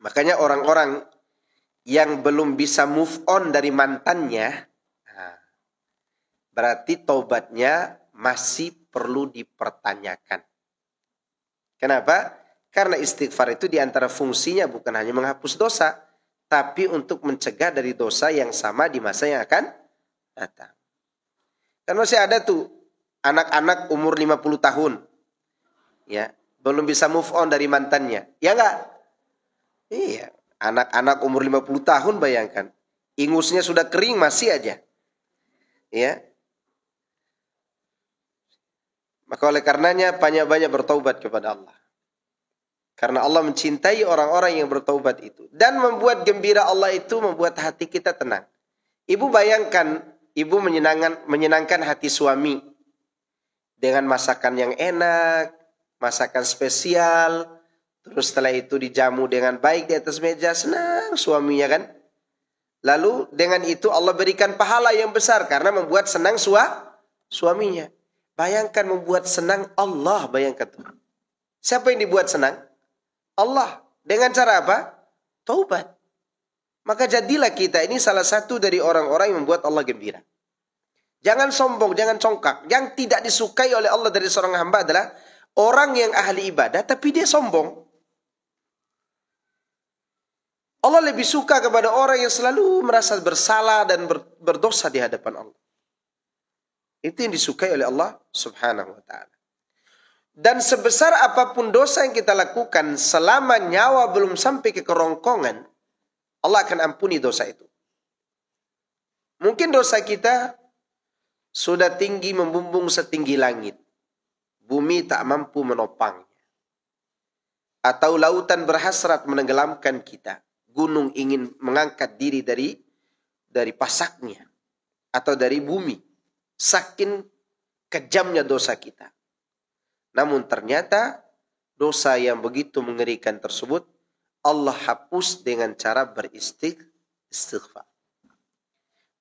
B: Makanya orang-orang yang belum bisa move on dari mantannya, berarti taubatnya masih perlu dipertanyakan. Kenapa? Karena istighfar itu diantara fungsinya bukan hanya menghapus dosa, tapi untuk mencegah dari dosa yang sama di masa yang akan datang. Kan masih ada tuh anak-anak umur 50 tahun, ya, belum bisa move on dari mantannya. Ya enggak? Iya, anak-anak umur 50 tahun bayangkan, ingusnya sudah kering masih aja. Ya. Maka oleh karenanya banyak-banyak bertaubat kepada Allah. Karena Allah mencintai orang-orang yang bertaubat itu. Dan membuat gembira Allah itu membuat hati kita tenang. Ibu bayangkan, ibu menyenangkan hati suami. Dengan masakan yang enak, masakan spesial. Terus setelah itu dijamu dengan baik di atas meja. Senang suaminya kan. Lalu dengan itu Allah berikan pahala yang besar. Karena membuat senang suaminya. Bayangkan membuat senang Allah, bayangkan tuh. Siapa yang dibuat senang? Allah. Dengan cara apa? Taubat. Maka jadilah kita ini salah satu dari orang-orang yang membuat Allah gembira. Jangan sombong, jangan congkak. Yang tidak disukai oleh Allah dari seorang hamba adalah orang yang ahli ibadah tapi dia sombong. Allah lebih suka kepada orang yang selalu merasa bersalah dan berdosa di hadapan Allah. Itu yang disukai oleh Allah subhanahu wa ta'ala. Dan sebesar apapun dosa yang kita lakukan, selama nyawa belum sampai ke kerongkongan, Allah akan ampuni dosa itu. Mungkin dosa kita sudah tinggi membumbung setinggi langit. Bumi tak mampu menopangnya. Atau lautan berhasrat menenggelamkan kita. Gunung ingin mengangkat diri dari pasaknya. Atau dari bumi. Saking kejamnya dosa kita. Namun ternyata dosa yang begitu mengerikan tersebut Allah hapus dengan cara beristighfar.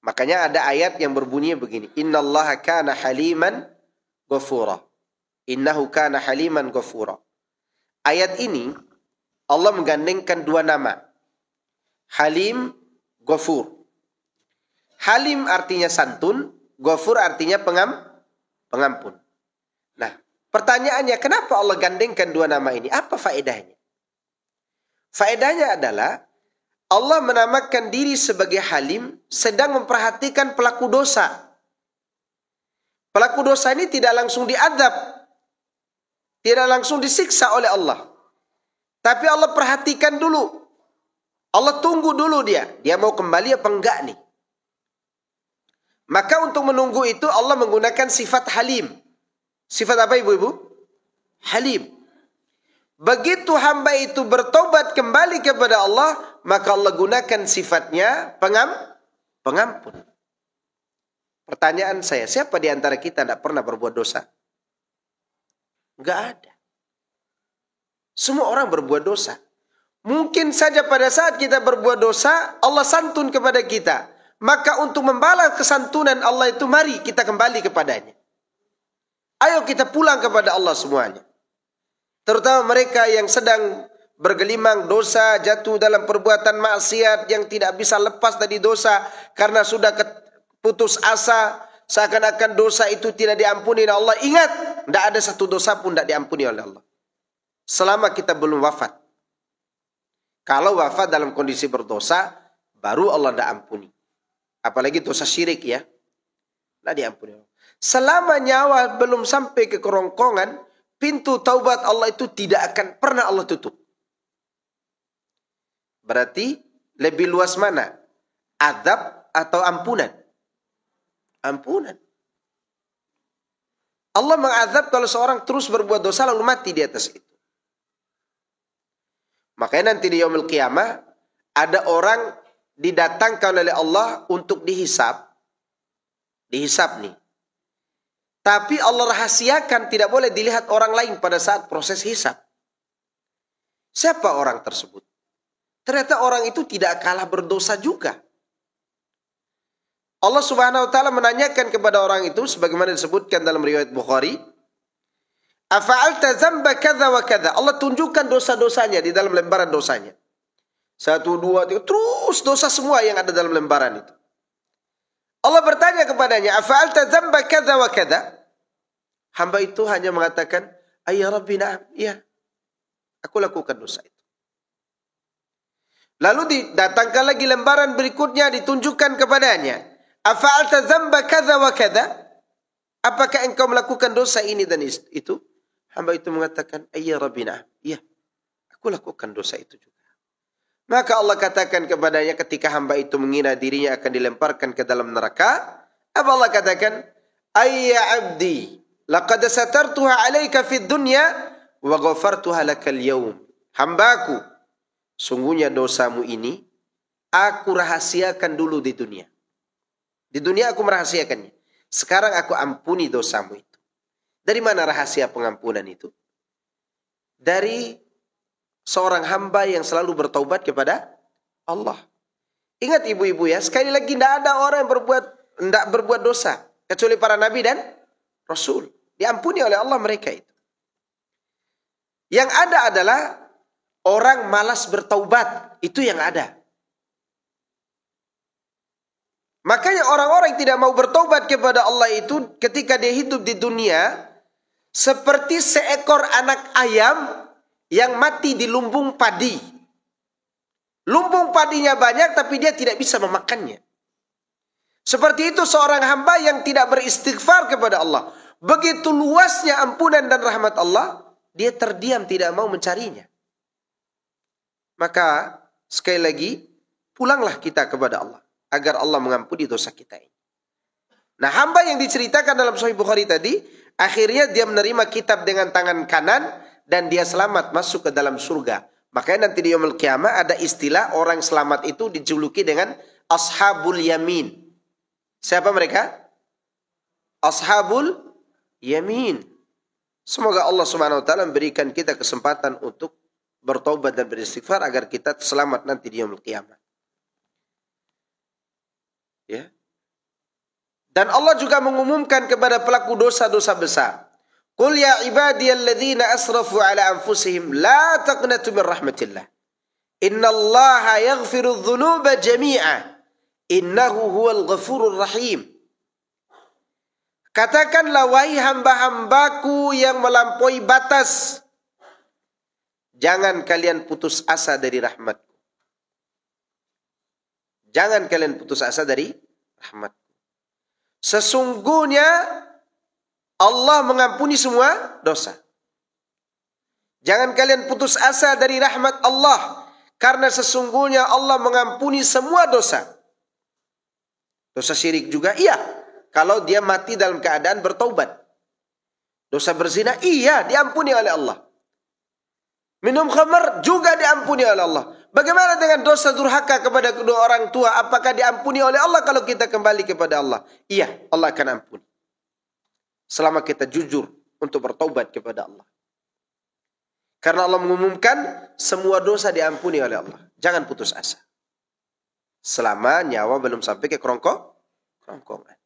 B: Makanya ada ayat yang berbunyi begini. Innallaha kana haliman ghafura. Innahu kana haliman ghafura. Ayat ini Allah menggandengkan dua nama. Halim, Ghafur. Halim artinya santun. Ghafur artinya pengampun. Nah, pertanyaannya kenapa Allah gandengkan dua nama ini? Apa faedahnya? Faedahnya adalah Allah menamakan diri sebagai Halim sedang memperhatikan pelaku dosa. Pelaku dosa ini tidak langsung diadab. Tidak langsung disiksa oleh Allah. Tapi Allah perhatikan dulu. Allah tunggu dulu dia. Dia mau kembali apa enggak nih? Maka untuk menunggu itu Allah menggunakan sifat Halim. Sifat apa ibu-ibu? Halim. Begitu hamba itu bertobat kembali kepada Allah, maka Allah gunakan sifatnya pengampun. Pertanyaan saya, siapa di antara kita tidak pernah berbuat dosa? Enggak ada. Semua orang berbuat dosa. Mungkin saja pada saat kita berbuat dosa, Allah santun kepada kita. Maka untuk membalas kesantunan Allah itu, mari kita kembali kepadanya. Ayo kita pulang kepada Allah semuanya. Terutama mereka yang sedang bergelimang dosa, jatuh dalam perbuatan maksiat yang tidak bisa lepas dari dosa karena sudah putus asa, seakan-akan dosa itu tidak diampuni oleh Allah. Ingat, tidak ada satu dosa pun tidak diampuni oleh Allah selama kita belum wafat. Kalau wafat dalam kondisi berdosa, baru Allah tidak ampuni. Apalagi dosa syirik ya, tidak diampuni. Selama nyawa belum sampai ke kerongkongan, pintu taubat Allah itu tidak akan pernah Allah tutup. Berarti lebih luas mana? Azab atau ampunan? Ampunan. Allah mengazab kalau seorang terus berbuat dosa lalu mati di atas itu. Makanya nanti di yaumil qiyamah ada orang didatangkan oleh Allah untuk dihisab. Dihisab nih. Tapi Allah rahasiakan, tidak boleh dilihat orang lain pada saat proses hisab. Siapa orang tersebut? Ternyata orang itu tidak kalah berdosa juga. Allah Subhanahu wa taala menanyakan kepada orang itu sebagaimana disebutkan dalam riwayat Bukhari, "Afa'alta dzamba kadza wa kadza?" Allah tunjukkan dosa-dosanya di dalam lembaran dosanya. 1 2 3 terus dosa semua yang ada dalam lembaran itu. Allah bertanya kepadanya, "Afa'alta dzamba kadza wa kadza?" Hamba itu hanya mengatakan, "Ya Rabbi, na'am, iya. Aku lakukan dosa itu." Lalu didatangkan lagi lembaran berikutnya, ditunjukkan kepadanya, "Afa'alta dzamba kadza wa kadza?" Apakah engkau melakukan dosa ini dan itu? Hamba itu mengatakan, "Ya Rabbi, na'am, iya. Aku lakukan dosa itu juga." Maka Allah katakan kepadanya ketika hamba itu mengira dirinya akan dilemparkan ke dalam neraka, apa Allah katakan? "Ya abdi, laqad satartuha 'alaika fid dunya wa ghafartuha lakal yaum." Hambaku, sungguhnya dosamu ini aku rahasiakan dulu di dunia. Di dunia aku merahasiakannya. Sekarang aku ampuni dosamu itu. Dari mana rahasia pengampunan itu? Dari seorang hamba yang selalu bertaubat kepada Allah. Ingat ibu-ibu ya, sekali lagi tidak ada orang yang tidak berbuat dosa kecuali para nabi dan rasul. Diampuni oleh Allah mereka itu. Yang ada adalah orang malas bertaubat. Itu yang ada. Makanya orang-orang yang tidak mau bertaubat kepada Allah itu ketika dia hidup di dunia seperti seekor anak ayam yang mati di lumbung padi. Lumbung padinya banyak tapi dia tidak bisa memakannya. Seperti itu seorang hamba yang tidak beristighfar kepada Allah. Begitu luasnya ampunan dan rahmat Allah, dia terdiam tidak mau mencarinya. Maka sekali lagi pulanglah kita kepada Allah agar Allah mengampuni dosa kita ini. Nah, hamba yang diceritakan dalam Sahih Bukhari tadi, akhirnya dia menerima kitab dengan tangan kanan dan dia selamat masuk ke dalam surga. Makanya nanti di yaumul qiyamah ada istilah orang selamat itu dijuluki dengan ashabul yamin. Siapa mereka? Ashabul yamin. Semoga Allah Subhanahu wa taala memberikan kita kesempatan untuk bertobat dan beristighfar agar kita selamat nanti di yaumul qiyamah. Ya. Dan Allah juga mengumumkan kepada pelaku dosa-dosa besar. Qul ya ibadiyalladzina asrafu ala anfusihim la taqnatu min rahmatillah. Innallaha yaghfiru dzunuba jami'a. Innahu huwal ghafurur rahim. Katakanlah wahai hamba-hambaku yang melampaui batas, jangan kalian putus asa dari rahmatku. Jangan kalian putus asa dari rahmatku. Sesungguhnya Allah mengampuni semua dosa. Jangan kalian putus asa dari rahmat Allah, karena sesungguhnya Allah mengampuni semua dosa. Dosa syirik juga iya, kalau dia mati dalam keadaan bertaubat. Dosa berzina iya, diampuni oleh Allah. Minum khamar juga diampuni oleh Allah. Bagaimana dengan dosa durhaka kepada kedua orang tua? Apakah diampuni oleh Allah kalau kita kembali kepada Allah? Iya, Allah akan ampuni. Selama kita jujur untuk bertaubat kepada Allah. Karena Allah mengumumkan semua dosa diampuni oleh Allah. Jangan putus asa. Selama nyawa belum sampai ke kerongkongan.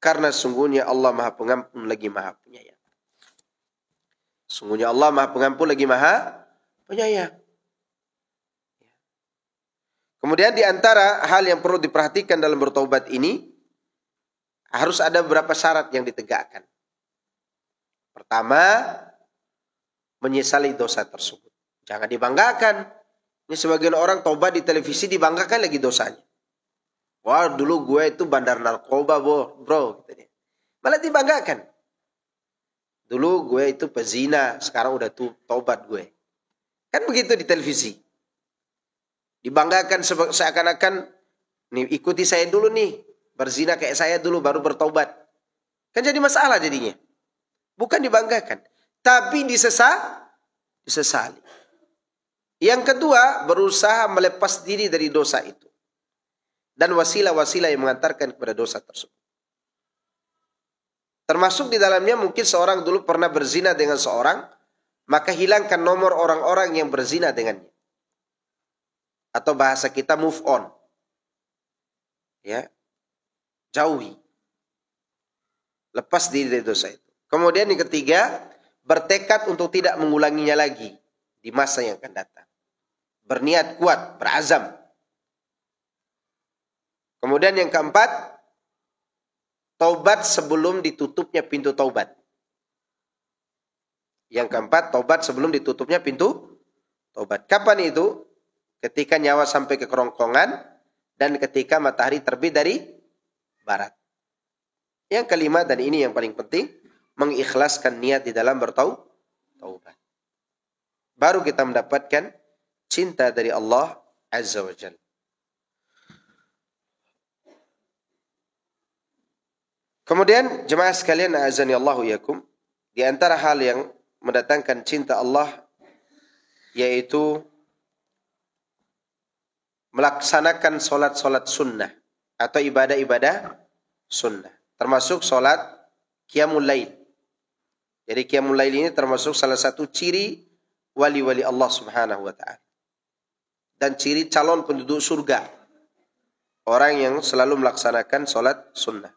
B: Karena sungguhnya Allah Maha Pengampun lagi Maha Penyayang. Sungguhnya Allah Maha Pengampun lagi Maha Penyayang. Kemudian di antara hal yang perlu diperhatikan dalam bertaubat ini, harus ada beberapa syarat yang ditegakkan. Pertama, menyesali dosa tersebut. Jangan dibanggakan. Ini sebagian orang taubat di televisi dibanggakan lagi dosanya. Wah, dulu gue itu bandar narkoba, bro. Malah dibanggakan. Dulu gue itu pezina, sekarang udah taubat gue. Kan begitu di televisi. Dibanggakan seakan-akan, nih ikuti saya dulu nih. Berzina kayak saya dulu baru bertaubat. Kan jadi masalah jadinya. Bukan dibanggakan. Tapi disesali. Yang kedua, berusaha melepas diri dari dosa itu. Dan wasilah-wasilah yang mengantarkan kepada dosa tersebut. Termasuk di dalamnya mungkin seorang dulu pernah berzina dengan seorang, maka hilangkan nomor orang-orang yang berzina dengannya. Atau bahasa kita move on. Ya. Jauhi. Lepas diri dari dosa itu. Kemudian yang ketiga, bertekad untuk tidak mengulanginya lagi di masa yang akan datang. Berniat kuat, berazam. Kemudian yang keempat, taubat sebelum ditutupnya pintu taubat. Yang keempat, taubat sebelum ditutupnya pintu taubat. Kapan itu? Ketika nyawa sampai ke kerongkongan dan ketika matahari terbit dari barat. Yang kelima, dan ini yang paling penting, mengikhlaskan niat di dalam bertaubat. Baru kita mendapatkan cinta dari Allah Azza wa Jalla. Kemudian jemaah sekalian, azani Allahu yakum, di antara hal yang mendatangkan cinta Allah yaitu melaksanakan solat-solat sunnah atau ibadah-ibadah sunnah, termasuk solat qiyamul lail. Jadi qiyamul lail ini termasuk salah satu ciri wali-wali Allah Subhanahu wa taala. Dan ciri calon penduduk surga. Orang yang selalu melaksanakan solat sunnah.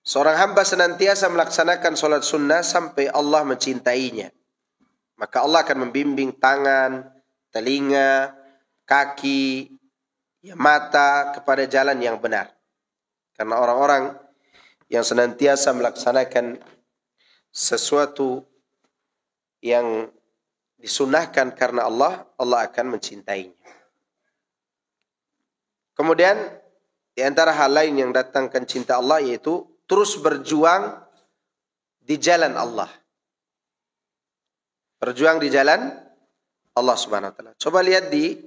B: Seorang hamba senantiasa melaksanakan solat sunnah sampai Allah mencintainya. Maka Allah akan membimbing tangan, telinga, kaki, mata kepada jalan yang benar. Karena orang-orang yang senantiasa melaksanakan sesuatu yang disunahkan karena Allah, Allah akan mencintainya. Kemudian di antara hal lain yang datangkan cinta Allah yaitu terus berjuang di jalan Allah. Berjuang di jalan Allah Subhanahu wa taala. Coba lihat di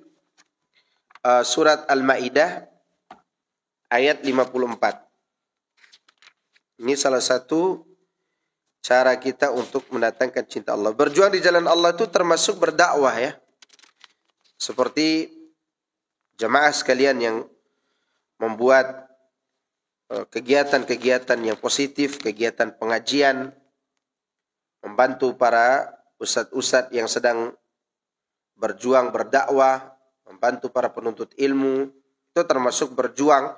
B: surat Al-Maidah ayat 54. Ini salah satu cara kita untuk mendatangkan cinta Allah. Berjuang di jalan Allah itu termasuk berdakwah ya. Seperti jemaah sekalian yang membuat kegiatan-kegiatan yang positif, kegiatan pengajian, membantu para ustadz-ustadz yang sedang berjuang berdakwah, membantu para penuntut ilmu, itu termasuk berjuang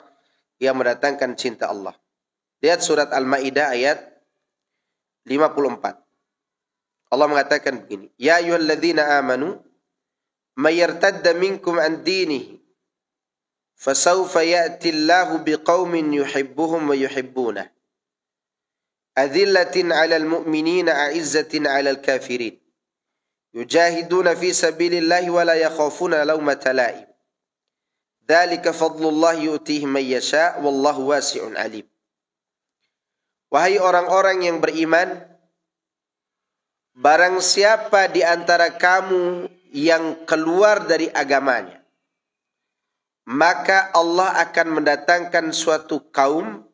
B: yang mendatangkan cinta Allah. Lihat surat Al-Maidah ayat 54. Allah mengatakan begini, Ya ayyuhalladzina amanu may yartadda minkum an dinihi fasawfa ya'ti Allahu biqaumin yuhibbuhum wa yuhibbunah adillatin 'alal mu'minina 'izzatin 'alal kafirin yujahiduna fi sabilillahi wa la yakhafuna lawmata la'im dzalika fadlullah yu'tihi man yasha' wallahu wasi'un 'alim. Wahai orang-orang yang beriman, barang siapa di antara kamu yang keluar dari agamanya, maka Allah akan mendatangkan suatu kaum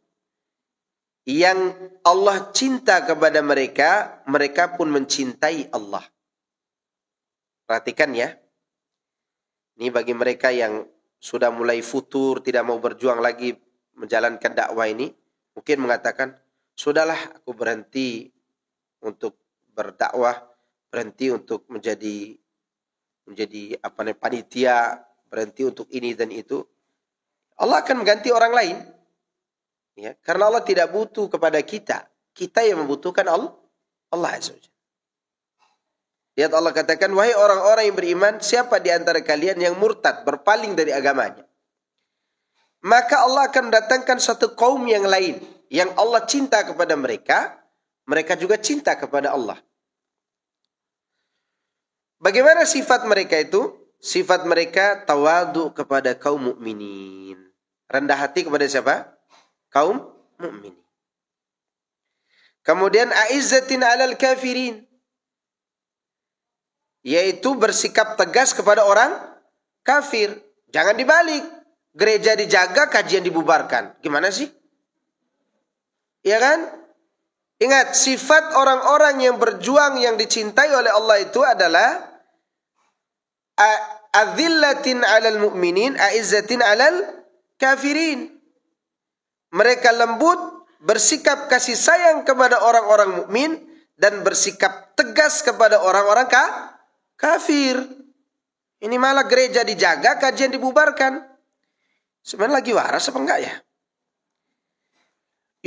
B: yang Allah cinta kepada mereka, mereka pun mencintai Allah. Perhatikan ya. Ini bagi mereka yang sudah mulai futur, tidak mau berjuang lagi menjalankan dakwah ini, mungkin mengatakan, sudahlah aku berhenti untuk berdakwah, berhenti untuk menjadi panitia, berhenti untuk ini dan itu. Allah akan mengganti orang lain. Ya, karena Allah tidak butuh kepada kita. Kita yang membutuhkan Allah Azza wa Jalla. Lihat Allah katakan, wahai orang-orang yang beriman, siapa di antara kalian yang murtad, berpaling dari agamanya? Maka Allah akan mendatangkan satu kaum yang lain, yang Allah cinta kepada mereka, mereka juga cinta kepada Allah. Bagaimana sifat mereka itu? Sifat mereka tawadu kepada kaum mukminin. Rendah hati kepada siapa? Kaum mukminin. Kemudian aizzatin 'alal kafirin, yaitu bersikap tegas kepada orang kafir. Jangan dibalik. Gereja dijaga, kajian dibubarkan. Gimana sih? Ya kan? Ingat, sifat orang-orang yang berjuang yang dicintai oleh Allah itu adalah adzillatin 'alal mu'minin, aizzatin 'alal kafirin. Mereka lembut, bersikap kasih sayang kepada orang-orang mukmin dan bersikap tegas kepada orang-orang kafir. Ini malah gereja dijaga, kajian dibubarkan. Sebenarnya lagi waras apa enggak ya?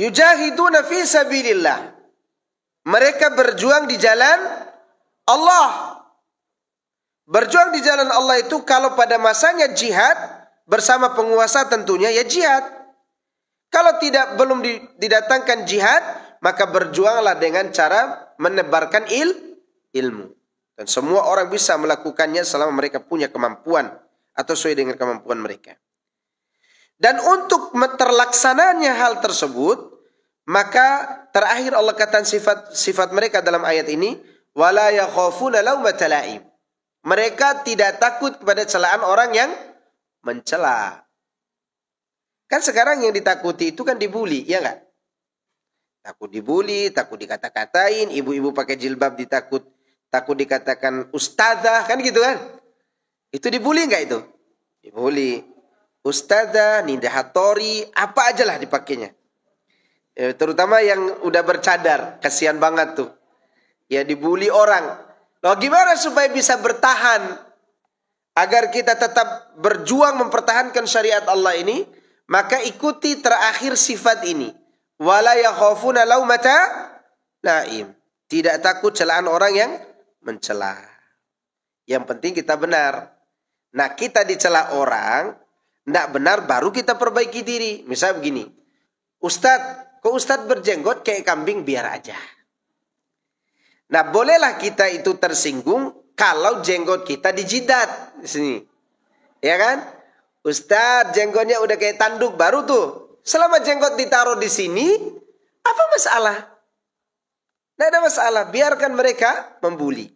B: Yujahiduna fi sabilillah. Mereka berjuang di jalan Allah. Berjuang di jalan Allah itu kalau pada masanya jihad bersama penguasa tentunya ya jihad. Kalau belum didatangkan jihad, maka berjuanglah dengan cara menebarkan ilmu. Dan semua orang bisa melakukannya selama mereka punya kemampuan atau sesuai dengan kemampuan mereka. Dan untuk terlaksananya hal tersebut, maka terakhir Allah katakan sifat mereka dalam ayat ini, wala yakhafuna laumata laim. Mereka tidak takut kepada celaan orang yang mencela. Kan sekarang yang ditakuti itu kan dibully, ya enggak? Takut dibully, takut dikata-katain, ibu-ibu pakai jilbab takut dikatakan ustazah, kan gitu kan? Itu dibully enggak itu? Dibully. Ustazah, nindahatori, apa aja lah dipakainya. Terutama yang udah bercadar, kasihan banget tuh. Ya dibully orang. Loh gimana supaya bisa bertahan? Agar kita tetap berjuang mempertahankan syariat Allah ini, maka ikuti terakhir sifat ini. Wala yakhafuna laumata laim. Tidak takut celaan orang yang mencela. Yang penting kita benar. Nah, kita dicela orang, tidak benar baru kita perbaiki diri. Misal begini, Ustadz, kok Ustadz berjenggot kayak kambing, biar aja. Nah, bolehlah kita itu tersinggung kalau jenggot kita dijidat di sini. Ya kan? Ustadz, jenggotnya udah kayak tanduk baru tuh. Selama jenggot ditaruh di sini, apa masalah? Tidak ada masalah, biarkan mereka membuli.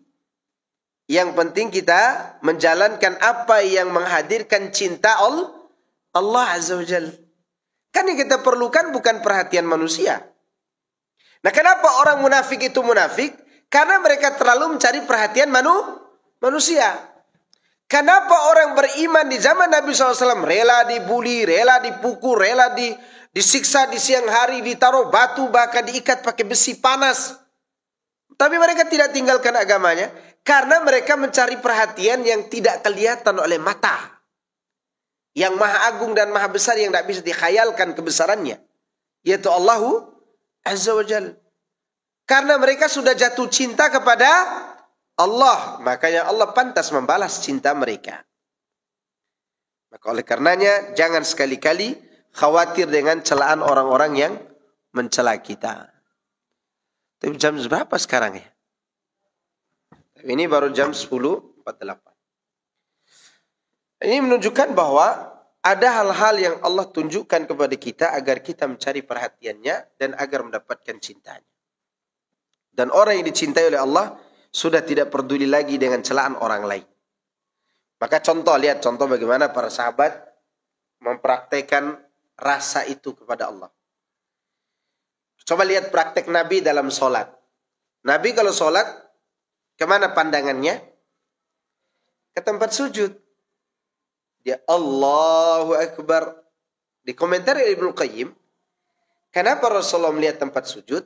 B: Yang penting kita menjalankan apa yang menghadirkan cinta Allah Azza wa Jalla. Kan yang kita perlukan bukan perhatian manusia. Nah, kenapa orang munafik itu munafik? Karena mereka terlalu mencari perhatian manusia. Kenapa orang beriman di zaman Nabi SAW rela dibully, rela dipukul, rela disiksa di siang hari, ditaruh batu, bahkan diikat pakai besi panas. Tapi mereka tidak tinggalkan agamanya karena mereka mencari perhatian yang tidak kelihatan oleh mata. Yang maha agung dan maha besar yang tidak bisa dikhayalkan kebesarannya. Yaitu Allahu Azza wa Jalla. Karena mereka sudah jatuh cinta kepada Allah, makanya Allah pantas membalas cinta mereka. Maka oleh karenanya jangan sekali-kali khawatir dengan celaan orang-orang yang mencela kita. Tapi jam berapa sekarang ya? Ini baru jam 10.48. Ini menunjukkan bahwa ada hal-hal yang Allah tunjukkan kepada kita agar kita mencari perhatiannya dan agar mendapatkan cintanya. Dan orang yang dicintai oleh Allah sudah tidak peduli lagi dengan celaan orang lain. Maka lihat contoh bagaimana para sahabat mempraktekkan rasa itu kepada Allah. Coba lihat praktek Nabi dalam sholat. Nabi kalau sholat, kemana pandangannya? Ke tempat sujud. Dia Allahu Akbar. Di komentar Ibnu Qayyim, kenapa Rasulullah melihat tempat sujud?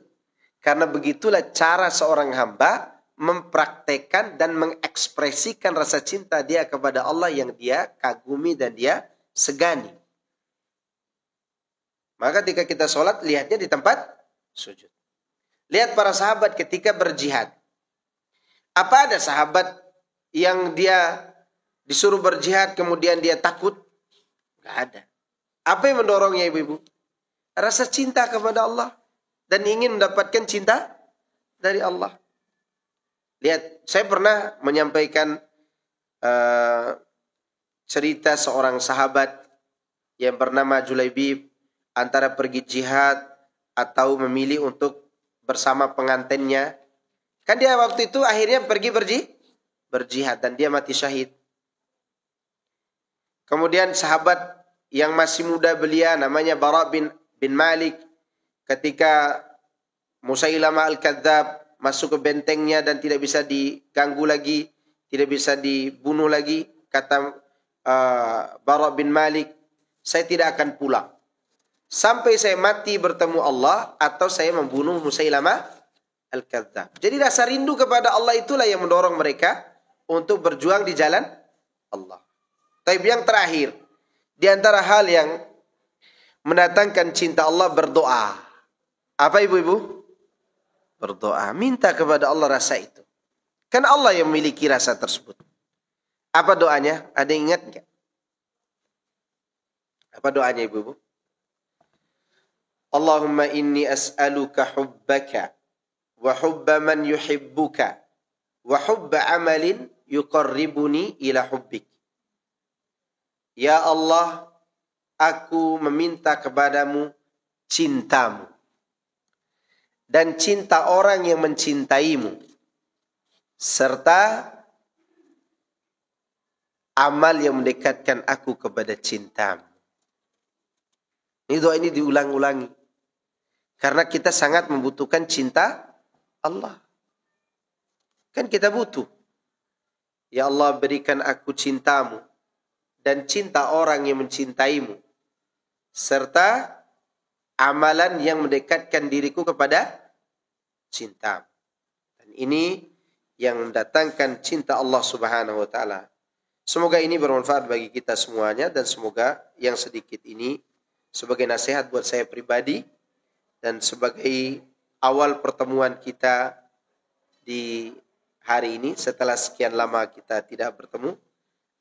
B: Karena begitulah cara seorang hamba mempraktekkan dan mengekspresikan rasa cinta dia kepada Allah yang dia kagumi dan dia segani. Maka ketika kita sholat, lihatnya di tempat sujud. Lihat para sahabat ketika berjihad. Apa ada sahabat yang dia disuruh berjihad kemudian dia takut? Gak ada. Apa yang mendorongnya ibu-ibu? Rasa cinta kepada Allah. Dan ingin mendapatkan cinta dari Allah. Lihat, saya pernah menyampaikan cerita seorang sahabat yang bernama Julaibib, antara pergi jihad atau memilih untuk bersama pengantinnya. Kan dia waktu itu akhirnya pergi berjihad dan dia mati syahid. Kemudian sahabat yang masih muda belia namanya Bara bin Malik, ketika Musailamah al-Kadzab masuk ke bentengnya dan tidak bisa diganggu lagi, tidak bisa dibunuh lagi, kata Bara bin Malik, saya tidak akan pulang sampai saya mati bertemu Allah atau saya membunuh Musailamah al-Kadzab. Jadi rasa rindu kepada Allah itulah yang mendorong mereka untuk berjuang di jalan Allah. Tapi yang terakhir, di antara hal yang mendatangkan cinta Allah, berdoa. Apa ibu-ibu? Berdoa, minta kepada Allah rasa itu. Kan Allah yang memiliki rasa tersebut. Apa doanya? Ada yang ingat enggak? Apa doanya ibu-ibu? Allahumma inni as'aluka hubbaka wa hubba man yuhibbuka wa hubba amalin yuqarribuni ila hubbik. Ya Allah, aku meminta kepadamu cintamu dan cinta orang yang mencintaimu, serta amal yang mendekatkan aku kepada cintamu. Ini doa ini diulang-ulangi. Karena kita sangat membutuhkan cinta Allah. Kan kita butuh. Ya Allah, berikan aku cintamu dan cinta orang yang mencintaimu, serta amalan yang mendekatkan diriku kepada cinta. Dan ini yang mendatangkan cinta Allah Subhanahu wa taala. Semoga ini bermanfaat bagi kita semuanya dan semoga yang sedikit ini sebagai nasihat buat saya pribadi dan sebagai awal pertemuan kita di hari ini setelah sekian lama kita tidak bertemu.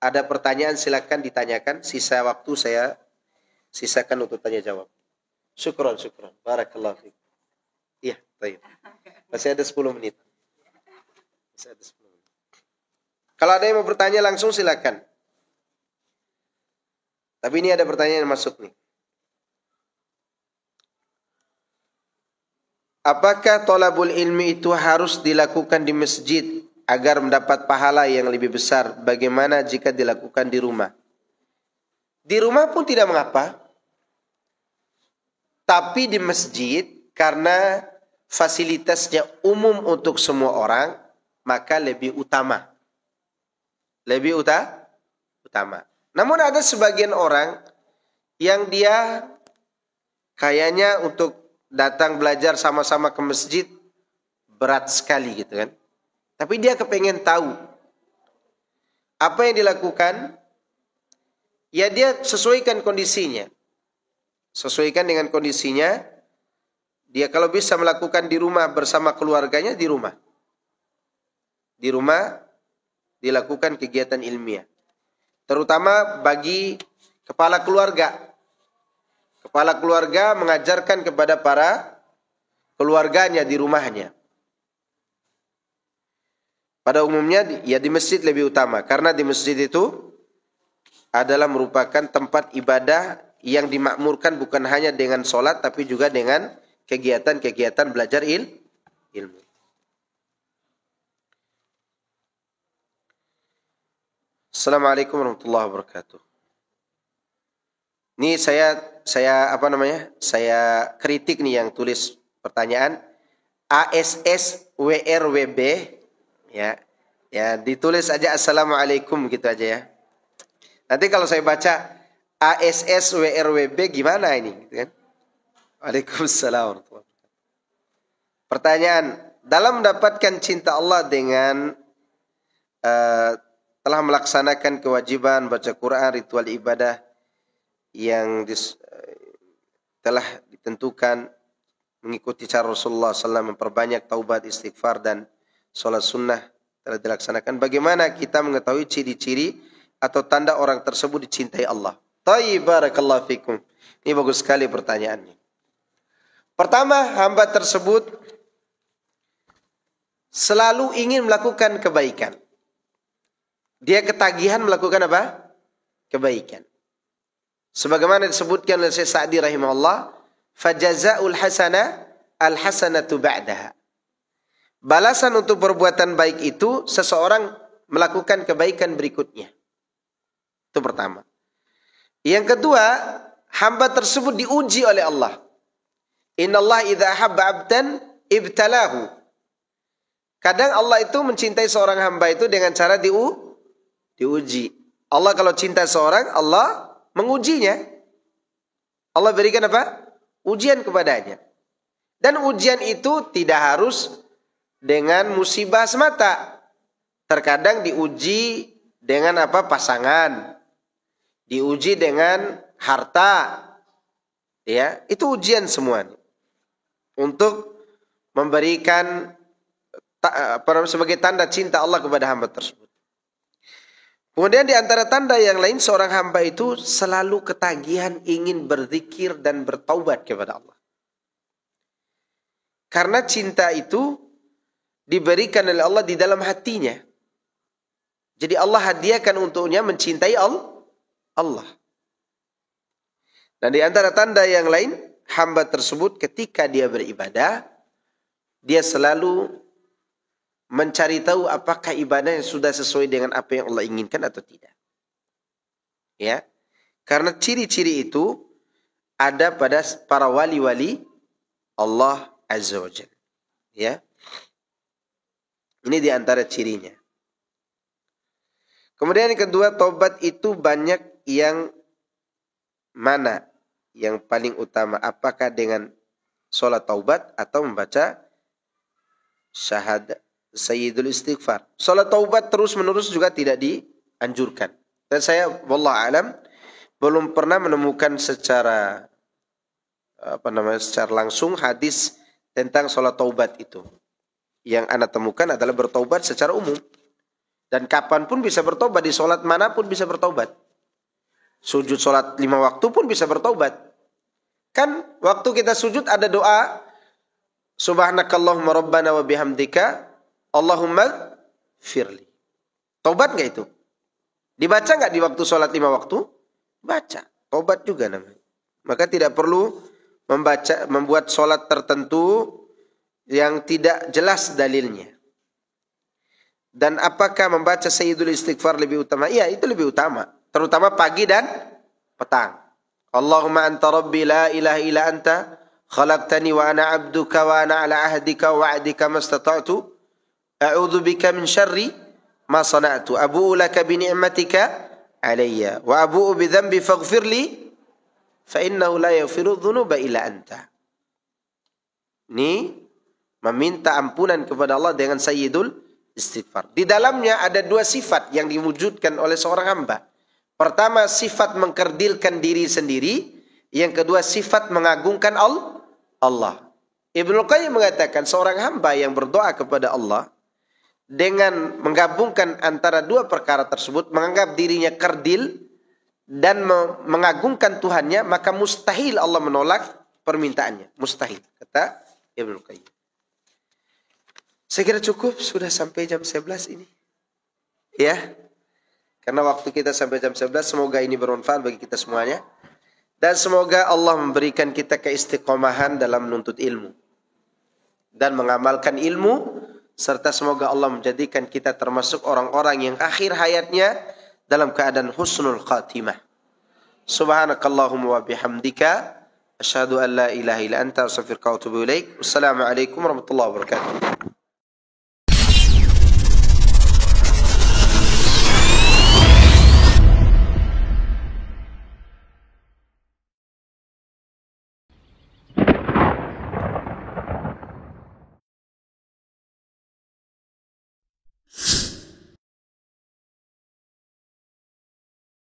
B: Ada pertanyaan silakan ditanyakan, sisa waktu saya sisakan untuk tanya jawab. Syukron. Barakallahu fiik. Iya, baik. Masih ada 10 menit. Kalau ada yang mau bertanya langsung silakan. Tapi ini ada pertanyaan yang masuk nih. Apakah thalabul ilmi itu harus dilakukan di masjid agar mendapat pahala yang lebih besar? Bagaimana jika dilakukan di rumah? Di rumah pun tidak mengapa. Tapi di masjid, karena fasilitasnya umum untuk semua orang, maka lebih utama. Lebih utama. Namun ada sebagian orang yang dia kayaknya untuk datang belajar sama-sama ke masjid berat sekali gitu kan. Tapi dia kepengen tahu apa yang dilakukan. Ya dia sesuaikan kondisinya. Sesuaikan dengan kondisinya. Dia kalau bisa melakukan di rumah bersama keluarganya, di rumah. Di rumah dilakukan kegiatan ilmiah. Terutama bagi kepala keluarga. Kepala keluarga mengajarkan kepada para keluarganya di rumahnya. Pada umumnya ya di masjid lebih utama. Karena di masjid itu adalah merupakan tempat ibadah yang dimakmurkan bukan hanya dengan sholat, tapi juga dengan kegiatan-kegiatan belajar ilmu. Assalamualaikum warahmatullahi wabarakatuh. Ini saya kritik nih yang tulis pertanyaan ASSWRWB ya. Ya, ditulis aja assalamualaikum gitu aja ya. Nanti kalau saya baca ASSWRWB gimana ini gitu kan? Waalaikumsalam. Pertanyaan, dalam mendapatkan cinta Allah dengan telah melaksanakan kewajiban baca Quran, ritual ibadah yang telah ditentukan, mengikuti cara Rasulullah SAW, memperbanyak taubat, istighfar dan sholat sunnah telah dilaksanakan. Bagaimana kita mengetahui ciri-ciri atau tanda orang tersebut dicintai Allah? Tayyib, barakallahu fikum. Ini bagus sekali pertanyaannya. Pertama, hamba tersebut selalu ingin melakukan kebaikan. Dia ketagihan melakukan apa? Kebaikan. Sebagaimana disebutkan oleh Syekh Sa'di rahimahullah, fajaza'ul hasana al-hasanatu ba'daha. Balasan untuk perbuatan baik itu seseorang melakukan kebaikan berikutnya. Itu pertama. Yang kedua, hamba tersebut diuji oleh Allah. Innallaha idza ahabba 'abdan ibtalahu. Kadang Allah itu mencintai seorang hamba itu dengan cara diuji. Allah kalau cinta seorang, Allah mengujinya. Allah berikan apa? Ujian kepadanya. Dan ujian itu tidak harus dengan musibah semata. Terkadang diuji dengan apa? Pasangan. Diuji dengan harta. Ya, itu ujian semua. Untuk memberikan sebagai tanda cinta Allah kepada hamba tersebut. Kemudian di antara tanda yang lain, seorang hamba itu selalu ketagihan ingin berzikir dan bertaubat kepada Allah. Karena cinta itu diberikan oleh Allah di dalam hatinya. Jadi Allah hadiahkan untuknya mencintai Allah. Dan di antara tanda yang lain, hamba tersebut ketika dia beribadah, dia selalu mencari tahu apakah ibadahnya sudah sesuai dengan apa yang Allah inginkan atau tidak. Ya. Karena ciri-ciri itu ada pada para wali-wali Allah Azza wa Jalla. Ya. Ini di antara cirinya. Kemudian yang kedua, taubat itu banyak yang mana yang paling utama? Apakah dengan sholat taubat atau membaca syahadat Sayyidul Istighfar? Sholat taubat terus menerus juga tidak dianjurkan. Dan saya wallahu alam belum pernah menemukan secara secara langsung hadis tentang sholat taubat itu. Yang ana temukan adalah bertaubat secara umum. Dan kapanpun bisa bertobat, di sholat manapun bisa bertobat. Sujud sholat 5 waktu pun bisa bertobat. Kan waktu kita sujud ada doa, Subhanakallahumma rabbana wa bihamdika Allahumma firli. Taubat gak itu? Dibaca gak di waktu sholat 5 waktu? Baca. Taubat juga namanya. Maka tidak perlu membuat sholat tertentu yang tidak jelas dalilnya. Dan apakah membaca Sayyidul Istighfar lebih utama? Iya, itu lebih utama. Terutama pagi dan petang. Allahumma anta rabbi la ilaha illa anta khalaqtani wa ana abduka wa ana ala ahdika wa wa'dika mastata'tu a'udzu bika min syarri ma sana'tu abu'u laka bi ni'matika alayya wa abu'u bi dhanbi faghfir li fa innahu la yaghfiru dhunuba illa anta. Ini meminta ampunan kepada Allah dengan Sayyidul Istighfar. Di dalamnya ada 2 sifat yang diwujudkan oleh seorang hamba. Pertama, sifat mengkerdilkan diri sendiri. Yang kedua, sifat mengagungkan Allah. Ibnu Qayyim mengatakan seorang hamba yang berdoa kepada Allah dengan menggabungkan antara 2 perkara tersebut, menganggap dirinya kerdil dan mengagungkan Tuhannya, maka mustahil Allah menolak permintaannya. Mustahil, kata Ibnu Qayyim. Saya kira cukup, sudah sampai jam 11 ini. Ya. Karena waktu kita sampai jam 11, semoga ini bermanfaat bagi kita semuanya. Dan semoga Allah memberikan kita keistiqomahan dalam menuntut ilmu. Dan mengamalkan ilmu. Serta semoga Allah menjadikan kita termasuk orang-orang yang akhir hayatnya dalam keadaan husnul khatimah. Subhanakallahumma wa bihamdika. Asyhadu an la ilaha illa anta astaghfiruka wa atubu ilaik. Wassalamualaikum warahmatullahi wabarakatuh.